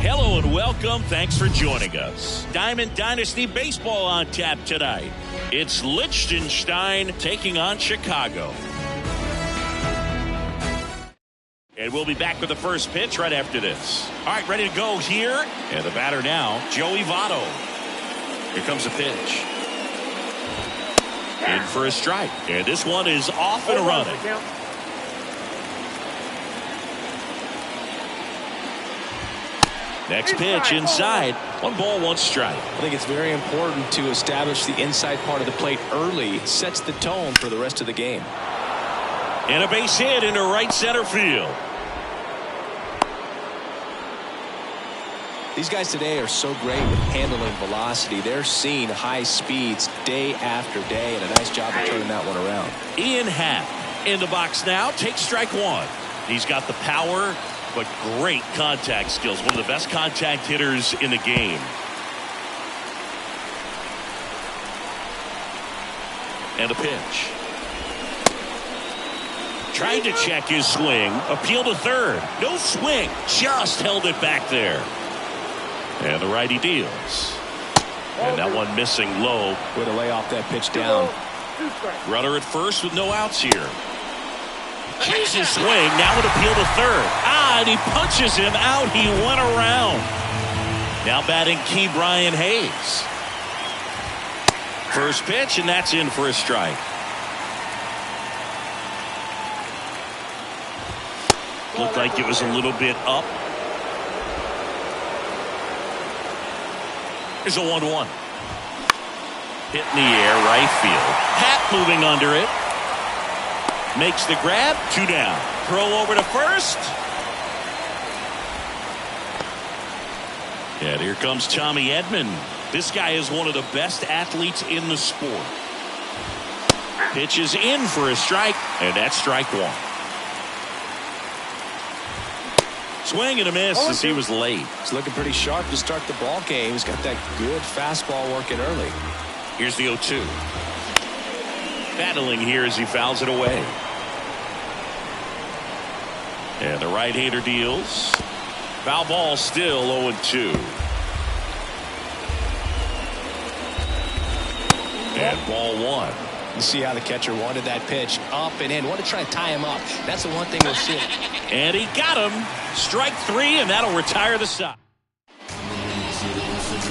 Hello and welcome. Thanks for joining us. Diamond Dynasty Baseball on tap tonight. It's Liechtenstein taking on Chicago. And we'll be back with the first pitch right after this. All right, ready to go here. And the batter now, Joey Votto. Here comes the pitch. In for a strike. And this one is off and running. Next pitch inside. 1 ball, 1 strike. I think it's very important to establish the inside part of the plate early. It sets the tone for the rest of the game. And a base hit into right center field. These guys today are so great with handling velocity. They're seeing high speeds day after day, and a nice job of turning that one around. Ian Happ in the box now. Takes strike 1. He's got the power, but great contact skills. One of the best contact hitters in the game. And a pitch. Trying to check his swing. Appeal to third. No swing. Just held it back there. And the righty deals. And that one missing low. Way to lay off that pitch down. Runner at first with no outs here. Here's his swing. Now an appeal to third. And he punches him out. He went around. Now batting key Brian Hayes. First pitch, and that's in for a strike. Looked like it was a little bit up. Here's a 1-1. Hit in the air, right field. Hat moving under it. Makes the grab. 2 down. Throw over to first. And here comes Tommy Edman. This guy is one of the best athletes in the sport. Pitches in for a strike, and that's strike 1. Swing and a miss as he was late. He's looking pretty sharp to start the ball game. He's got that good fastball working early. Here's the 0-2. Battling here as he fouls it away. And the right-hander deals. Foul ball still 0-2. And ball 1. You see how the catcher wanted that pitch up and in. Want to try to tie him up. That's the one thing we're seeing. And he got him. Strike 3, and that'll retire the side.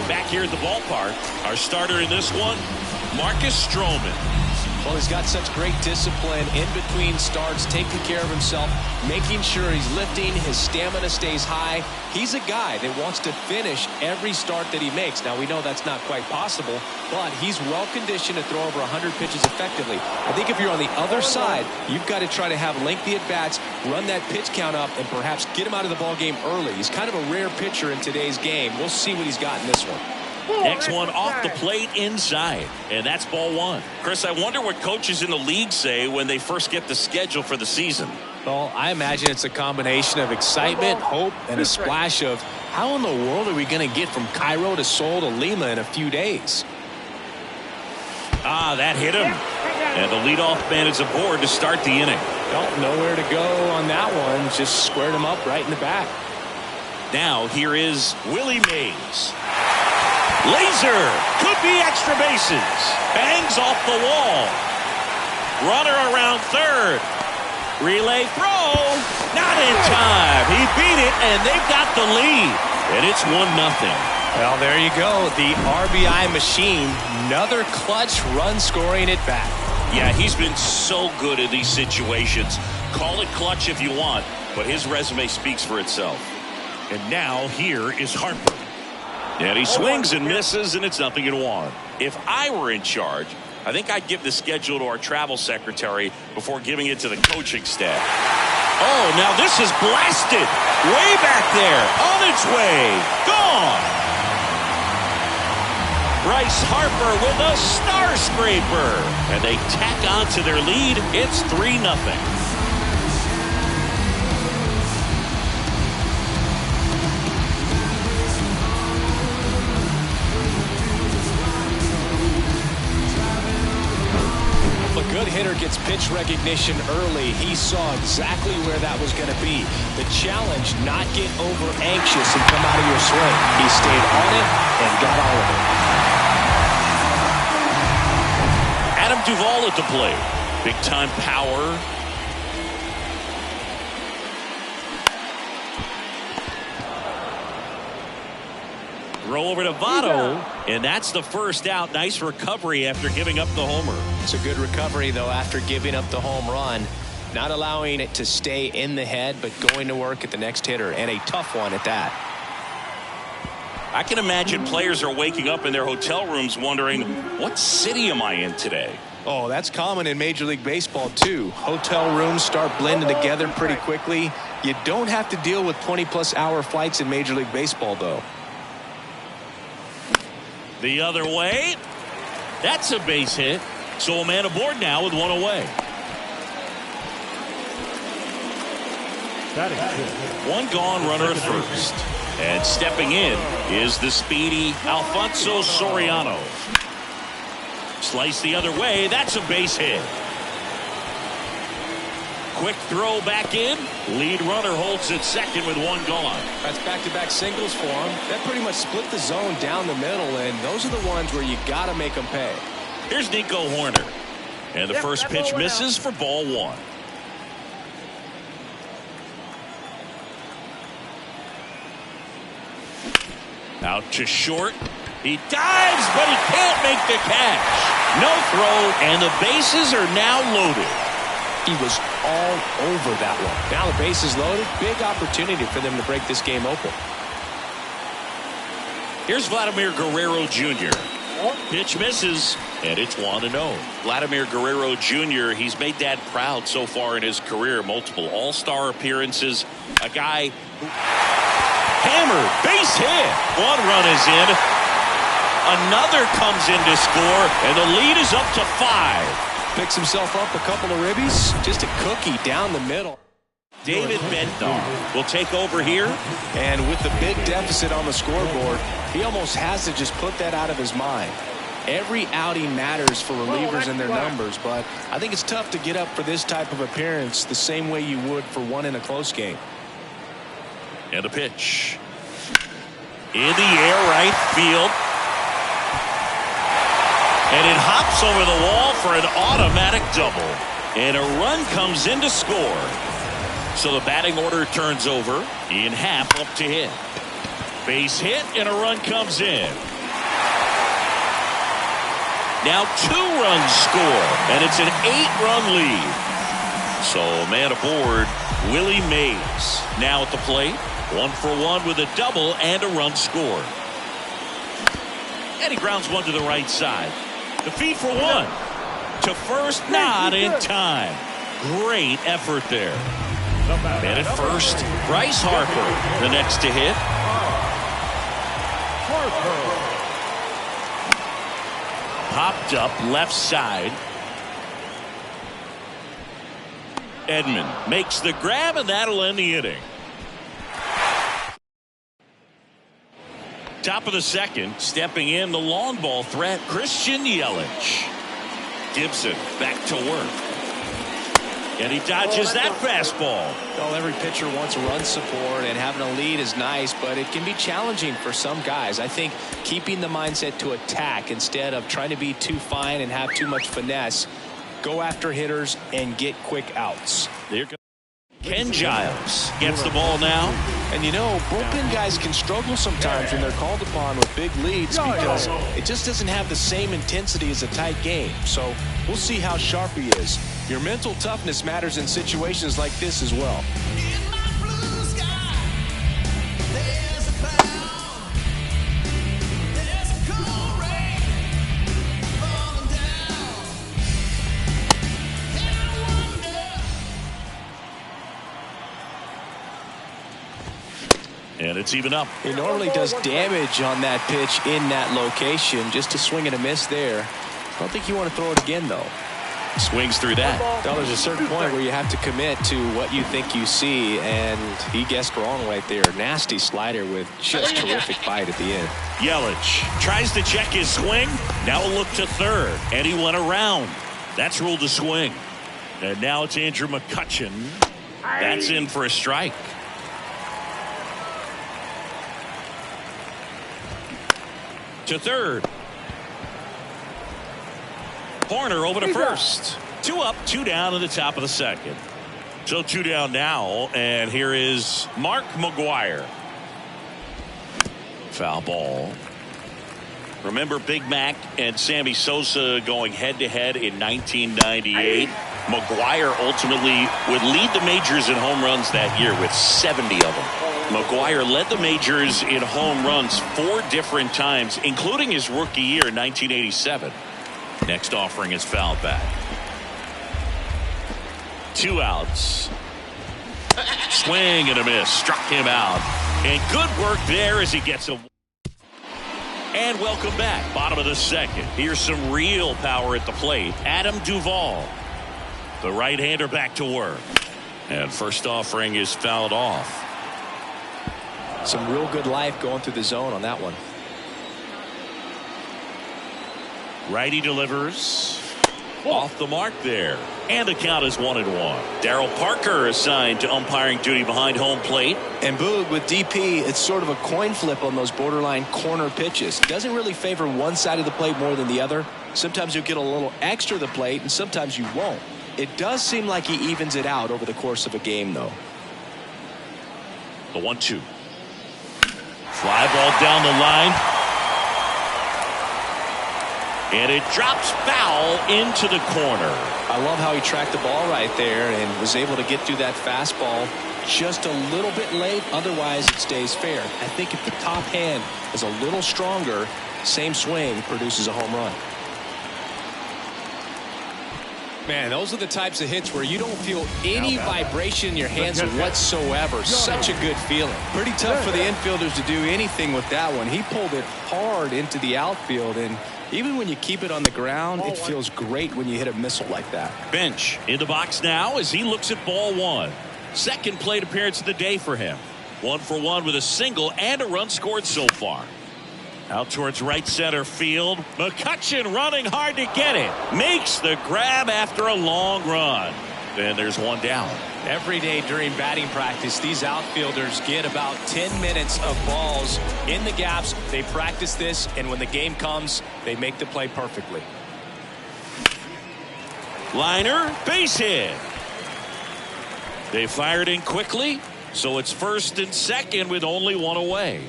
Back here at the ballpark, our starter in this one, Marcus Stroman. Well, he's got such great discipline in between starts, taking care of himself, making sure he's lifting, his stamina stays high. He's a guy that wants to finish every start that he makes. Now, we know that's not quite possible, but he's well-conditioned to throw over 100 pitches effectively. I think if you're on the other side, you've got to try to have lengthy at-bats, run that pitch count up, and perhaps get him out of the ball game early. He's kind of a rare pitcher in today's game. We'll see what he's got in this one. Next one off the plate inside, and that's ball 1. Chris, I wonder what coaches in the league say when they first get the schedule for the season. Well, I imagine it's a combination of excitement, hope, and a splash of how in the world are we going to get from Cairo to Seoul to Lima in a few days? That hit him. And the leadoff man is aboard to start the inning. Don't know where to go on that one. Just squared him up right in the back. Now here is Willie Mays. Laser, could be extra bases. Bangs off the wall. Runner around third. Relay throw. Not in time. He beat it, and they've got the lead. And it's 1-0. Well, there you go. The RBI machine. Another clutch run scoring at bat. Yeah, he's been so good in these situations. Call it clutch if you want, but his resume speaks for itself. And now here is Harper. And he swings and misses, and it's 0-1. If I were in charge, I think I'd give the schedule to our travel secretary before giving it to the coaching staff. Oh, now this is blasted. Way back there. On its way. Gone. Bryce Harper with a star scraper. And they tack on to their lead. It's 3-0. Good hitter gets pitch recognition early. He saw exactly where that was going to be. The challenge, not get over anxious and come out of your swing. He stayed on it and got all of it. Adam Duvall at the plate. Big time power. Throw over to Votto, and that's the first out. Nice recovery after giving up the homer. It's a good recovery, though, after giving up the home run. Not allowing it to stay in the head, but going to work at the next hitter, and a tough one at that. I can imagine players are waking up in their hotel rooms wondering, what city am I in today? Oh, that's common in Major League Baseball, too. Hotel rooms start blending together pretty quickly. You don't have to deal with 20-plus hour flights in Major League Baseball, though. The other way. That's a base hit. So a man aboard now with 1 away. One gone, runner at first. And stepping in is the speedy Alfonso Soriano. Slice the other way. That's a base hit. quick throw back in. Lead runner holds at second with one gone. That's back-to-back singles for him. That pretty much split the zone down the middle, and those are the ones where you got to make them pay. Here's Nico Horner. And the first pitch misses for ball one. Out to short. He dives, but he can't make the catch. No throw, and the bases are now loaded. He was all over that one. Now the base is loaded. Big opportunity for them to break this game open. Here's Vladimir Guerrero Jr. Pitch misses, and it's 1-0. Vladimir Guerrero Jr., he's made Dad proud so far in his career. Multiple all-star appearances. A guy who hammered, base hit. One run is in. Another comes in to score, and the lead is up to 5. Picks himself up a couple of ribbies. Just a cookie down the middle. David Bednar will take over here. And with the big deficit on the scoreboard, he almost has to just put that out of his mind. Every outing matters for relievers and their numbers, but I think it's tough to get up for this type of appearance the same way you would for one in a close game. And a pitch. In the air, right field. And it hops over the wall for an automatic double. And a run comes in to score. So the batting order turns over. Ian Happ up to hit. Base hit, and a run comes in. Now 2 runs score, and it's an 8-run lead. So man aboard, Willie Mays now at the plate. 1 for 1 with a double and a run scored. And he grounds one to the right side. The feed for 1. To first, not in time. Great effort there. And at first, Bryce Harper, the next to hit. Popped up left side. Edman makes the grab, and that'll end the inning. Top of the second, stepping in the long ball threat, Christian Yelich. Gibson back to work. And he dodges that fastball. Well, every pitcher wants run support, and having a lead is nice, but it can be challenging for some guys. I think keeping the mindset to attack instead of trying to be too fine and have too much finesse. Go after hitters and get quick outs. There goes Ken Giles gets the ball now. And you know, bullpen guys can struggle sometimes when they're called upon with big leads because it just doesn't have the same intensity as a tight game. So we'll see how sharp he is. Your mental toughness matters in situations like this as well. And it's even up. He normally does damage on that pitch in that location. Just to swing and a miss there. I don't think you want to throw it again, though. Swings through that. Well, there's a certain point where you have to commit to what you think you see, and he guessed wrong right there. Nasty slider with just terrific bite at the end. Yelich tries to check his swing. Now a look to third, and he went around. That's ruled a swing. And now it's Andrew McCutchen. That's in for a strike. To third. Horner over to first. 2 up, 2 down in the top of the second. So 2 down now, and here is Mark McGwire. Foul ball. Remember Big Mac and Sammy Sosa going head-to-head in 1998? McGwire ultimately would lead the majors in home runs that year with 70 of them. McGwire led the majors in home runs 4 different times, including his rookie year in 1987. Next offering is fouled back. 2 outs. Swing and a miss. Struck him out. And good work there as he gets a... And welcome back. Bottom of the second. Here's some real power at the plate. Adam Duvall. The right-hander back to work. And first offering is fouled off. Some real good life going through the zone on that one. Righty delivers. Off the mark there. And the count is 1-1. Darryl Parker assigned to umpiring duty behind home plate. And Boog, with DP, it's sort of a coin flip on those borderline corner pitches. Doesn't really favor one side of the plate more than the other. Sometimes you'll get a little extra the plate, and sometimes you won't. It does seem like he evens it out over the course of a game, though. The 1-2. Fly ball down the line. And it drops foul into the corner. I love how he tracked the ball right there and was able to get through that fastball just a little bit late. Otherwise, it stays fair. I think if the top hand is a little stronger, same swing produces a home run. Man, those are the types of hits where you don't feel any vibration in your hands whatsoever. Such a good feeling. Pretty tough for the infielders to do anything with that one. He pulled it hard into the outfield, and even when you keep it on the ground, it feels great when you hit a missile like that. Bench in the box now as he looks at ball one. Second plate appearance of the day for him. 1 for 1 with a single and a run scored so far. Out towards right center field. McCutchen running hard to get it. Makes the grab after a long run. Then there's one down. Every day during batting practice, these outfielders get about 10 minutes of balls in the gaps. They practice this, and when the game comes, they make the play perfectly. Liner, base hit. They fired in quickly, so it's first and second with only one away.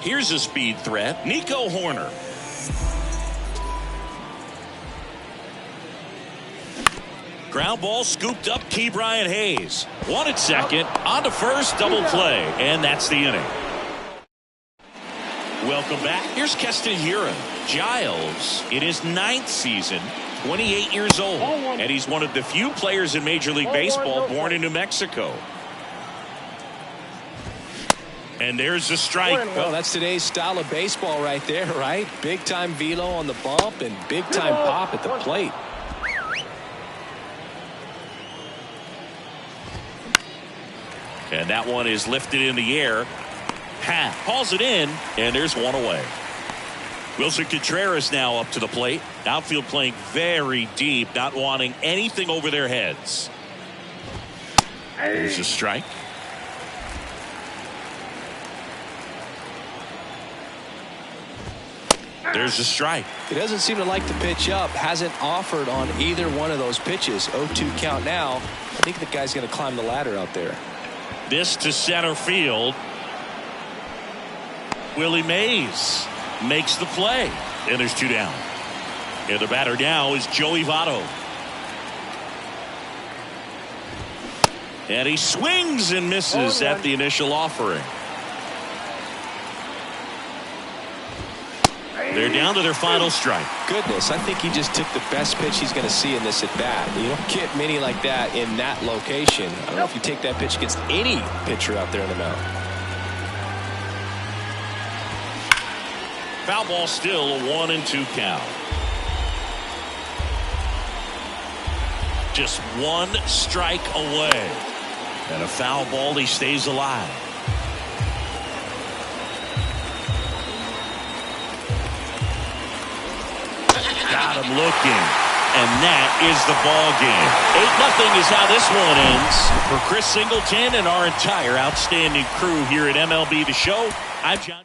Here's a speed threat, Nico Horner. Ground ball scooped up, Key Brian Hayes. One at second, on to first, double play, and that's the inning. Welcome back. Here's Keston Hiura. Giles, in his 9th season, 28 years old, and he's one of the few players in Major League Baseball born in New Mexico. And there's a strike. Well, that's today's style of baseball right there, right? Big time velo on the bump and big time pop at the plate. And that one is lifted in the air. Hauls it in, and there's one away. Wilson Contreras now up to the plate. Outfield playing very deep, not wanting anything over their heads. There's a strike. There's a strike. He doesn't seem to like to pitch up. Hasn't offered on either one of those pitches. 0-2 count now. I think the guy's going to climb the ladder out there. This to center field. Willie Mays makes the play. And there's 2 down. And the batter now is Joey Votto. And he swings and misses at the initial offering. They're down to their final strike. Goodness, I think he just took the best pitch he's going to see in this at bat. You don't get many like that in that location. I don't know if you take that pitch against any pitcher out there in the mound. Foul ball still a 1-2 count. Just one strike away. And a foul ball, he stays alive. Got him looking. And that is the ball game. 8-0 is how this one ends. For Chris Singleton and our entire outstanding crew here at MLB The Show, I'm John.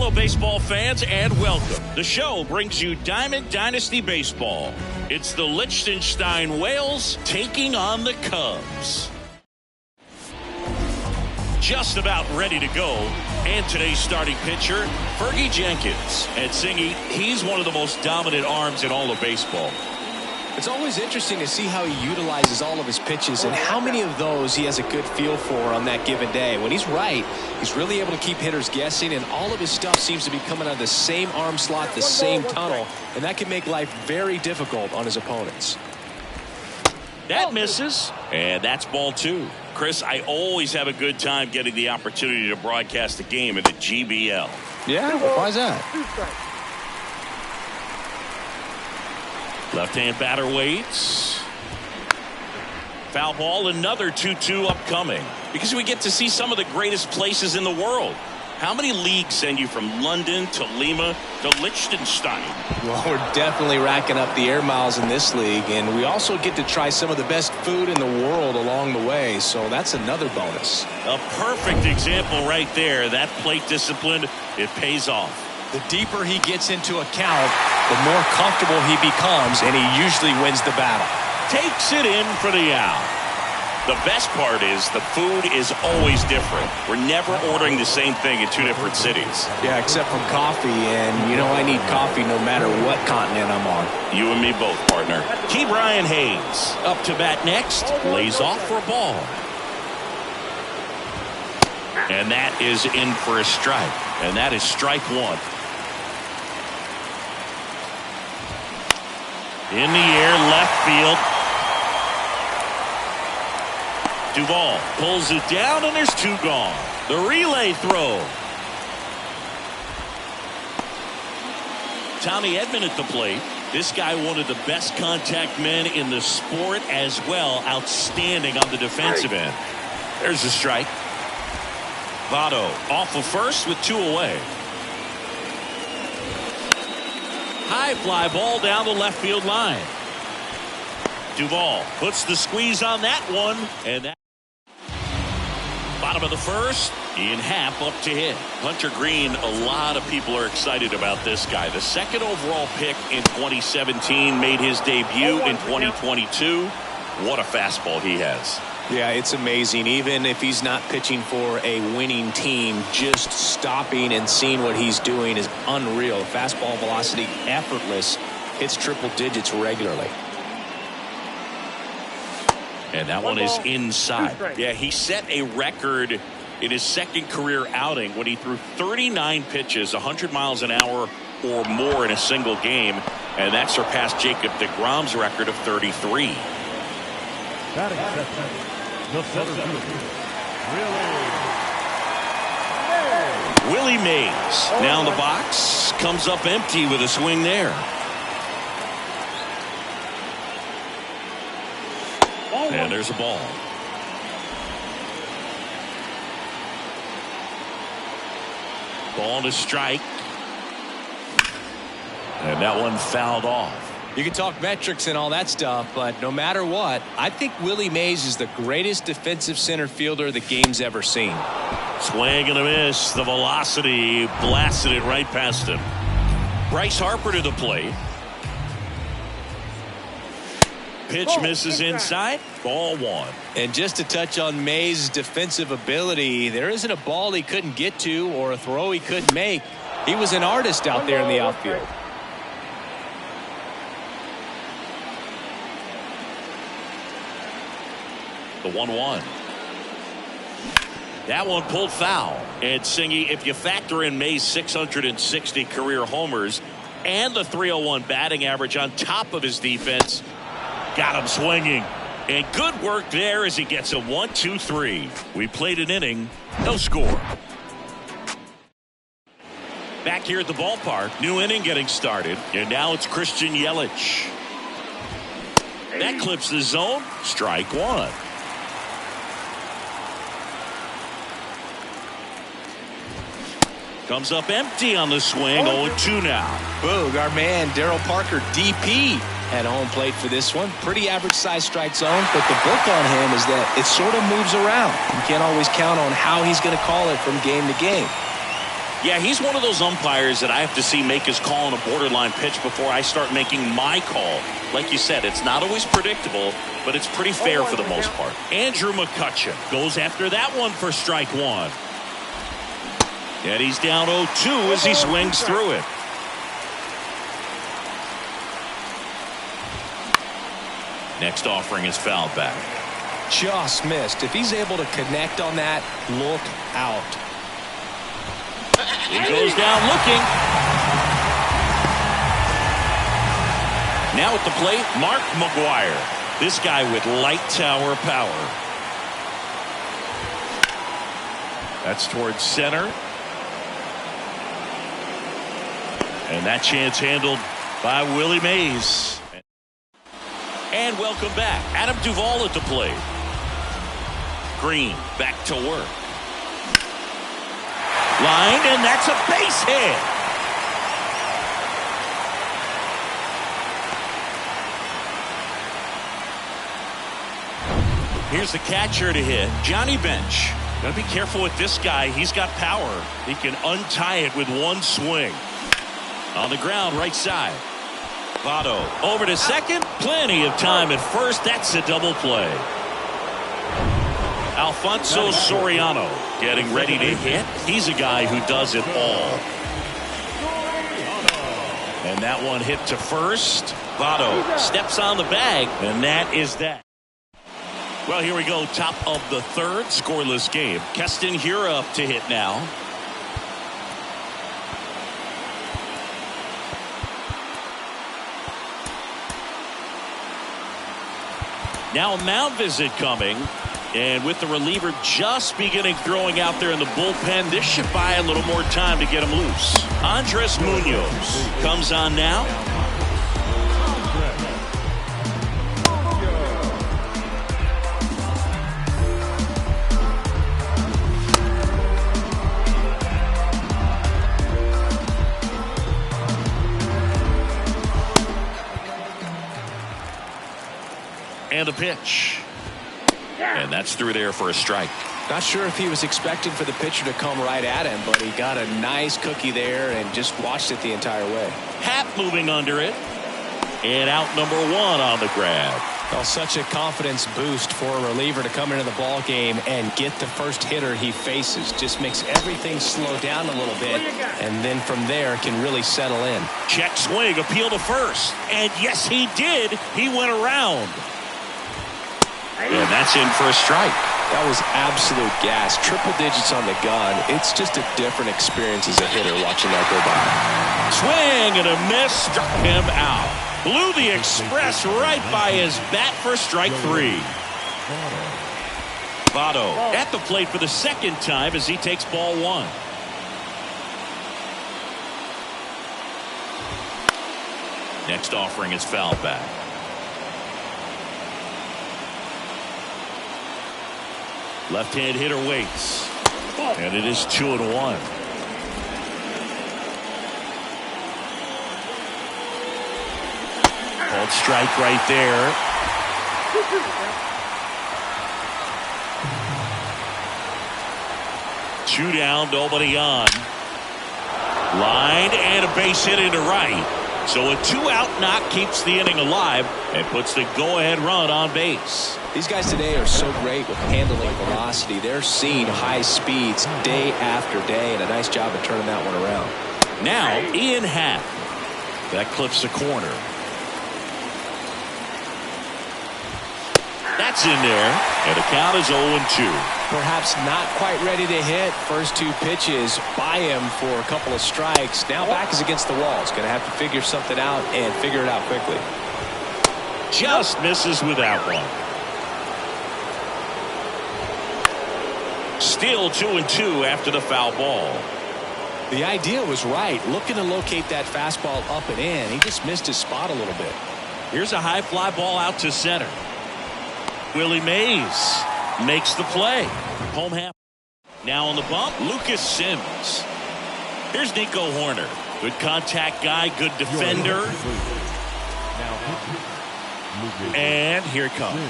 Hello, baseball fans, and welcome. The show brings you Diamond Dynasty Baseball. It's the Liechtenstein Whales taking on the Cubs. Just about ready to go. And today's starting pitcher, Fergie Jenkins. And Singy, he's one of the most dominant arms in all of baseball. It's always interesting to see how he utilizes all of his pitches and how many of those he has a good feel for on that given day. When he's right, he's really able to keep hitters guessing, and all of his stuff seems to be coming out of the same arm slot, the same tunnel, and that can make life very difficult on his opponents. That misses, and that's ball 2. Chris, I always have a good time getting the opportunity to broadcast a game in the GBL. Yeah, why is that? Left-hand batter waits. Foul ball, another 2-2 upcoming. Because we get to see some of the greatest places in the world. How many leagues send you from London to Lima to Liechtenstein? Well, we're definitely racking up the air miles in this league, and we also get to try some of the best food in the world along the way, so that's another bonus. A perfect example right there. That plate discipline, it pays off. The deeper he gets into a count, the more comfortable he becomes, and he usually wins the battle. Takes it in for the out. The best part is the food is always different. We're never ordering the same thing in 2 different cities. Yeah, except for coffee, and you know I need coffee no matter what continent I'm on. You and me both, partner. Key Brian Hayes up to bat next. Lays off for a ball. And that is in for a strike. And that is strike 1. In the air, left field. Duvall pulls it down, and there's 2 gone. The relay throw. Tommy Edman at the plate. This guy, one of the best contact men in the sport as well. Outstanding on the defensive end. There's a strike. Votto off of first with 2 away. High fly ball down the left field line. Duvall puts the squeeze on that one, and that bottom of the first. Ian Happ up to hit. Hunter Green, a lot of people are excited about this guy. The 2nd overall pick in 2017, made his debut in 2022. What a fastball he has. Yeah, it's amazing. Even if he's not pitching for a winning team, just stopping and seeing what he's doing is unreal. Fastball velocity, effortless, hits triple digits regularly. And that one is inside. Yeah, he set a record in his 2nd career outing when he threw 39 pitches, 100 miles an hour or more in a single game. And that surpassed Jacob deGrom's record of 33. Batting section. The center fielder, Willie Mays now in the box. Comes up empty with a swing there. And there's a ball. Ball to strike. And that one fouled off. You can talk metrics and all that stuff, but no matter what, I think Willie Mays is the greatest defensive center fielder the game's ever seen. Swing and a miss. The velocity blasted it right past him. Bryce Harper to the plate. Pitch misses inside. Ball 1. And just to touch on Mays' defensive ability, there isn't a ball he couldn't get to or a throw he couldn't make. He was an artist out there in the outfield. The 1-1. That one pulled foul. And Singy, if you factor in May's 660 career homers and the 301 batting average on top of his defense, got him swinging. And good work there as he gets a 1-2-3. We played an inning, no score. Back here at the ballpark, new inning getting started. And now it's Christian Yelich. That clips the zone. Strike 1. Comes up empty on the swing. 0-2 now. Boog, our man Daryl Parker, DP, at home plate for this one. Pretty average size strike zone, but the book on him is that it sort of moves around. You can't always count on how he's going to call it from game to game. Yeah, he's one of those umpires that I have to see make his call on a borderline pitch before I start making my call. Like you said, it's not always predictable, but it's pretty fair for the most part. Andrew McCutcheon goes after that one for strike 1. And he's down 0-2 as he swings through it. Next offering is fouled back. Just missed. If he's able to connect on that, look out. He goes down looking. Now at the plate, Mark McGwire. This guy with light tower power. That's towards center. And that chance handled by Willie Mays. And welcome back. Adam Duvall at the plate. Green back to work. Line, and that's a base hit. Here's the catcher to hit, Johnny Bench. Gotta be careful with this guy. He's got power. He can untie it with one swing. On the ground, right side. Votto over to second. Plenty of time at first. That's a double play. Alfonso Soriano getting ready to hit. He's a guy who does it all. And that one hit to first. Votto steps on the bag, and that is that. Well, here we go. Top of the third. Scoreless game. Keston Hiura up to hit now. Now a mound visit coming. And with the reliever just beginning throwing out there in the bullpen, this should buy a little more time to get him loose. Andres Munoz comes on now. And a pitch. And that's through there for a strike. Not sure if he was expecting for the pitcher to come right at him, but he got a nice cookie there and just watched it the entire way. Happ moving under it. And out number one on the grab. Well, such a confidence boost for a reliever to come into the ball game and get the first hitter he faces. Just makes everything slow down a little bit, and then from there can really settle in. Check swing, appeal to first. And yes, he did. He went around. And that's in for a strike. That was absolute gas. Triple digits on the gun. It's just a different experience as a hitter watching that go by. Swing and a miss, struck him out. Blew the express right by his bat for strike three. Votto at the plate for the second time as he takes ball one. Next offering is fouled back. Left-hand hitter waits. And it is 2-1. Called strike right there. Two down, nobody on. Line and a base hit into right. So a 2-out knock keeps the inning alive and puts the go-ahead run on base. These guys today are so great with handling velocity. They're seeing high speeds day after day, and a nice job of turning that one around. Now Ian Happ. That clips the corner. That's in there, and the count is 0-2. Perhaps not quite ready to hit. First two pitches by him for a couple of strikes. Now back is against the wall. He's going to have to figure something out and figure it out quickly. Just misses with that one. Still 2-2 after the foul ball. The idea was right. Looking to locate that fastball up and in. He just missed his spot a little bit. Here's a high fly ball out to center. Willie Mays makes the play. Home half. Now on the bump, Lucas Sims. Here's Nico Horner. Good contact guy, good defender. And here it comes.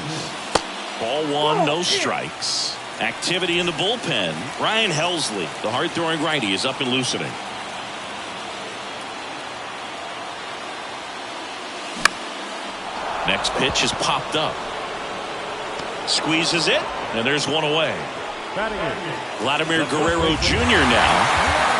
Ball one, no strikes. Activity in the bullpen. Ryan Helsley, the hard-throwing righty, is up and loosening. Next pitch is popped up. Squeezes it, and there's one away. Vladimir Guerrero Jr. now.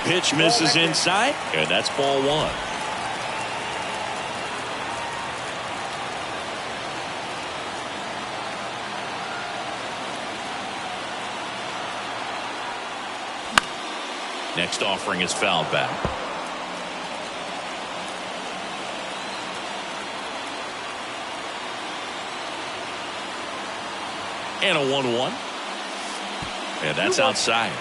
pitch misses inside, and that's ball one. Next offering is fouled back. And a 1-1. And that's outside.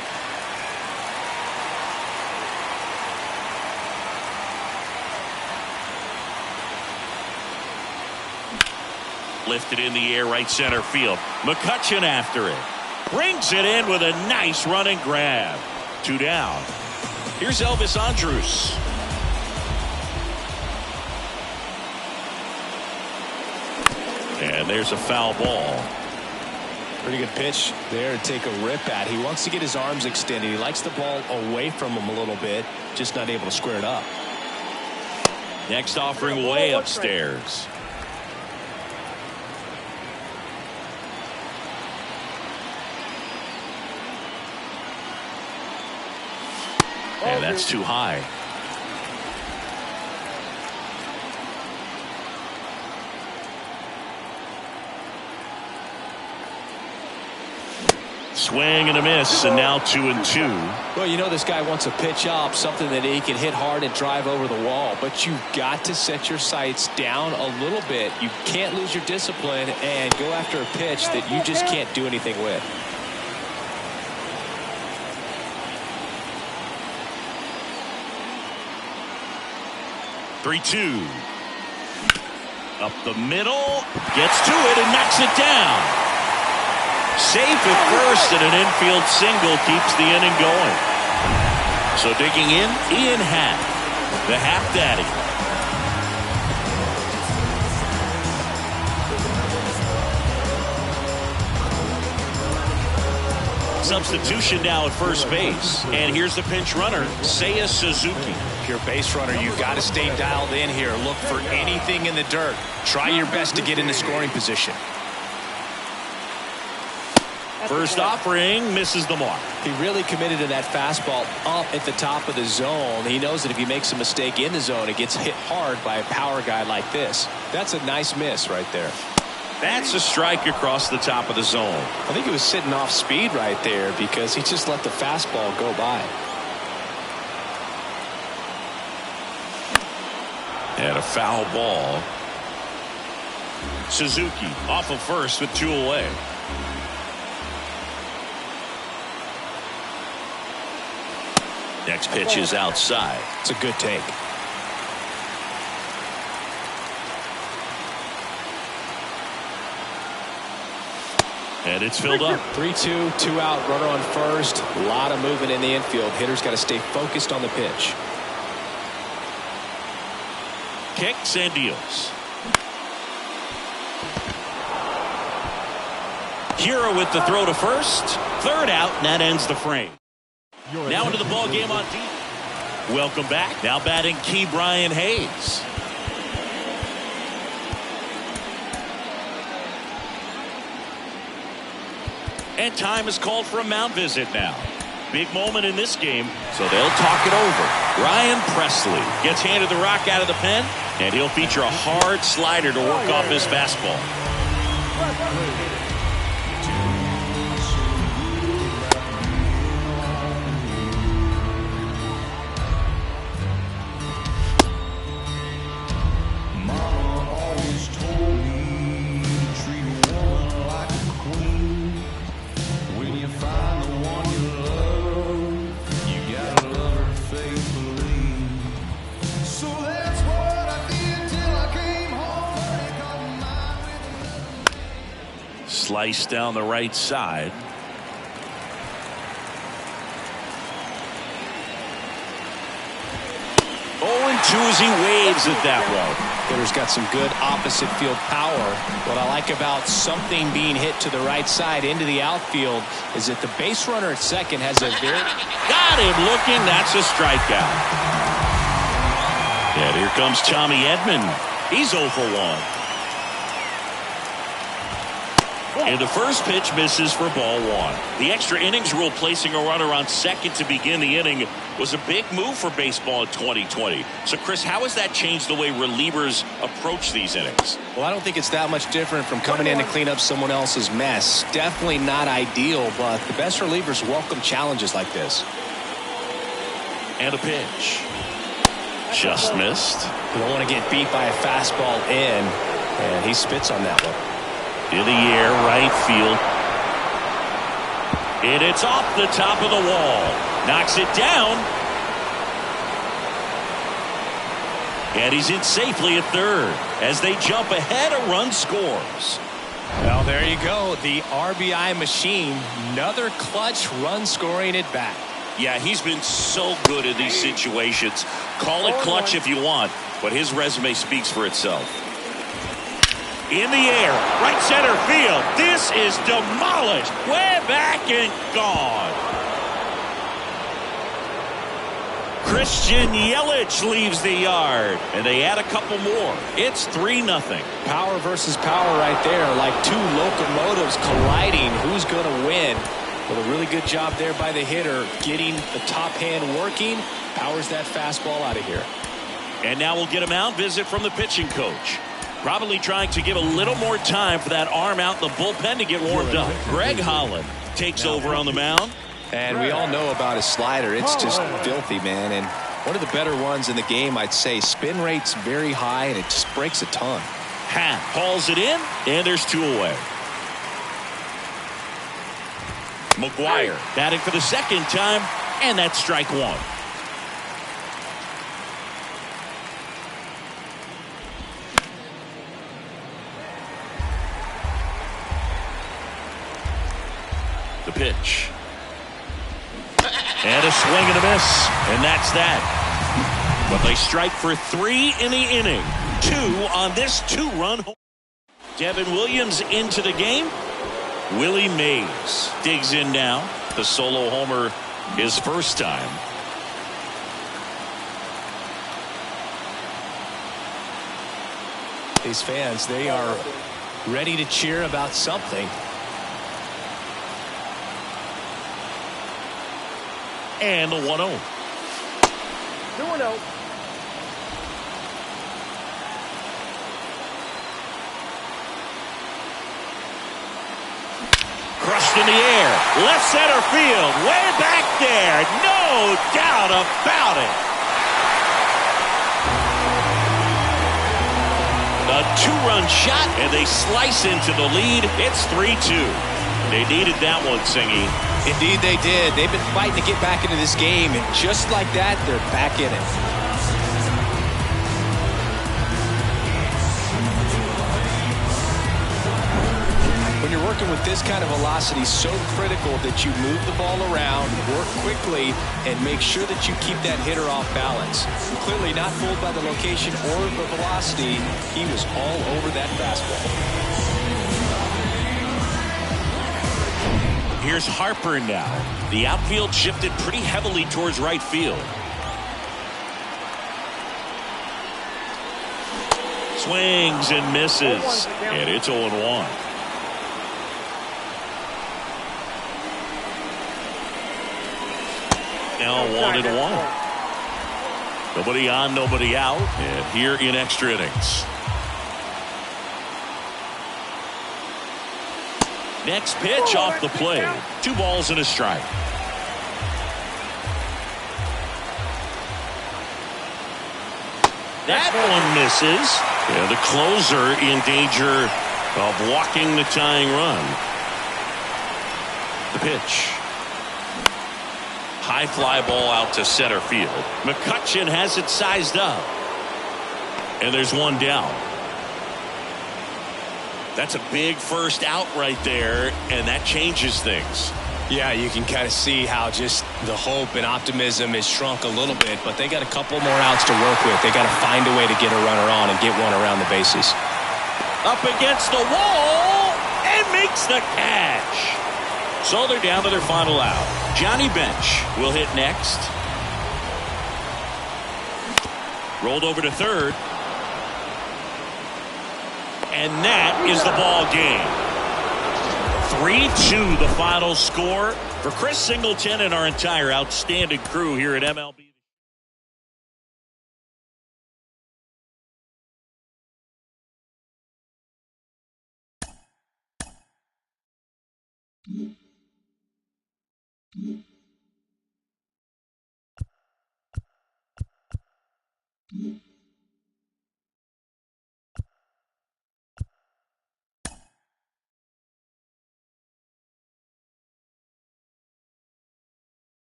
Lifted in the air, right center field. McCutchen after it. Brings it in with a nice running grab. 2 down. Here's Elvis Andrus. And there's a foul ball. Pretty good pitch there to take a rip at. He wants to get his arms extended. He likes the ball away from him a little bit, just not able to square it up. Next offering way upstairs. And that's too high. Swing and a miss, and now 2-2. Well, you know this guy wants a pitch up, something that he can hit hard and drive over the wall. But you've got to set your sights down a little bit. You can't lose your discipline and go after a pitch that you just can't do anything with. Three-two. Up the middle. Gets to it and knocks it down. Safe at first, and an infield single keeps the inning going. So digging in, Ian Happ, the Happ Daddy. Substitution now at first base. And here's the pinch runner, Seiya Suzuki. If you're a base runner, you've got to stay dialed in here. Look for anything in the dirt. Try your best to get in the scoring position. First offering misses the mark. He really committed to that fastball up at the top of the zone. He knows that if he makes a mistake in the zone, it gets hit hard by a power guy like this. That's a nice miss right there. That's a strike across the top of the zone. I think he was sitting off speed right there because he just let the fastball go by. And a foul ball. Suzuki off of first with 2 away. Next pitch is outside. It's a good take. And it's filled up. 3-2, 2 out, runner on first. A lot of movement in the infield. Hitter's got to stay focused on the pitch. Kicks and deals. Hero with the throw to first. Third out, and that ends the frame. Now into the ball game on deep. Welcome back. Now batting Key Brian Hayes. And time is called for a mound visit now. Big moment in this game, so they'll talk it over. Ryan Presley gets handed the rock out of the pen, and he'll feature a hard slider to work off his fastball. Slice down the right side. Oh, and 2 as he waves it that way. Hitter's got some good opposite field power. What I like about something being hit to the right side into the outfield is that the base runner at second has a very... Got him looking. That's a strikeout. And here comes Tommy Edman. He's 0 for 1. And the first pitch misses for ball one. The extra innings rule placing a runner on second to begin the inning was a big move for baseball in 2020. So, Chris, how has that changed the way relievers approach these innings? Well, I don't think it's that much different from coming in to clean up someone else's mess. Definitely not ideal, but the best relievers welcome challenges like this. And a pitch. Just missed. You don't want to get beat by a fastball in, and he spits on that one. In the air, right field. And it's off the top of the wall. Knocks it down. And he's in safely at third. As they jump ahead, a run scores. Well, there you go. The RBI machine. Another clutch run scoring at bat. Yeah, he's been so good in these situations. Call it clutch if you want, but his resume speaks for itself. In the air, right center field. This is demolished. Way back and gone. Christian Yelich leaves the yard, and they add a couple more. It's 3-0. Power versus power right there, like two locomotives colliding. Who's going to win? Well, a really good job there by the hitter, getting the top hand working. Powers that fastball out of here. And now we'll get a mound visit from the pitching coach. Probably trying to give a little more time for that arm out in the bullpen to get warmed up. Greg Holland takes over on the mound. And we all know about his slider. It's just filthy, man. And one of the better ones in the game, I'd say. Spin rate's very high, and it just breaks a ton. Happ hauls it in, and there's 2 away. McGuire batting for the second time, and that's strike 1. The pitch. And a swing and a miss. And that's that. But they strike for 3 in the inning. 2 on this 2-run home. Devin Williams into the game. Willie Mays digs in now. The solo homer his first time. These fans, they are ready to cheer about something. And the 1-0. 2-0. Crushed in the air. Left center field. Way back there. No doubt about it. A 2-run shot, and they slice into the lead. It's 3-2. They needed that one, Singy. Indeed they did. They've been fighting to get back into this game, and just like that, they're back in it. When you're working with this kind of velocity, so critical that you move the ball around, work quickly, and make sure that you keep that hitter off balance. Clearly not fooled by the location or the velocity. He was all over that fastball. Here's Harper now. The outfield shifted pretty heavily towards right field. Swings and misses. And it's 0-1. Now 1-1. Nobody on, nobody out. And here in extra innings. Next pitch off the plate. 2 balls and a strike. That one misses. And the closer in danger of walking the tying run. The pitch. High fly ball out to center field. McCutchen has it sized up. And there's one down. That's a big first out right there, and that changes things. Yeah, you can kind of see how just the hope and optimism is shrunk a little bit, but they got a couple more outs to work with. They got to find a way to get a runner on and get one around the bases. Up against the wall and makes the catch. So they're down to their final out. Johnny Bench will hit next. Rolled over to third. And that is the ball game. 3-2 the final score for Chris Singleton and our entire outstanding crew here at MLB.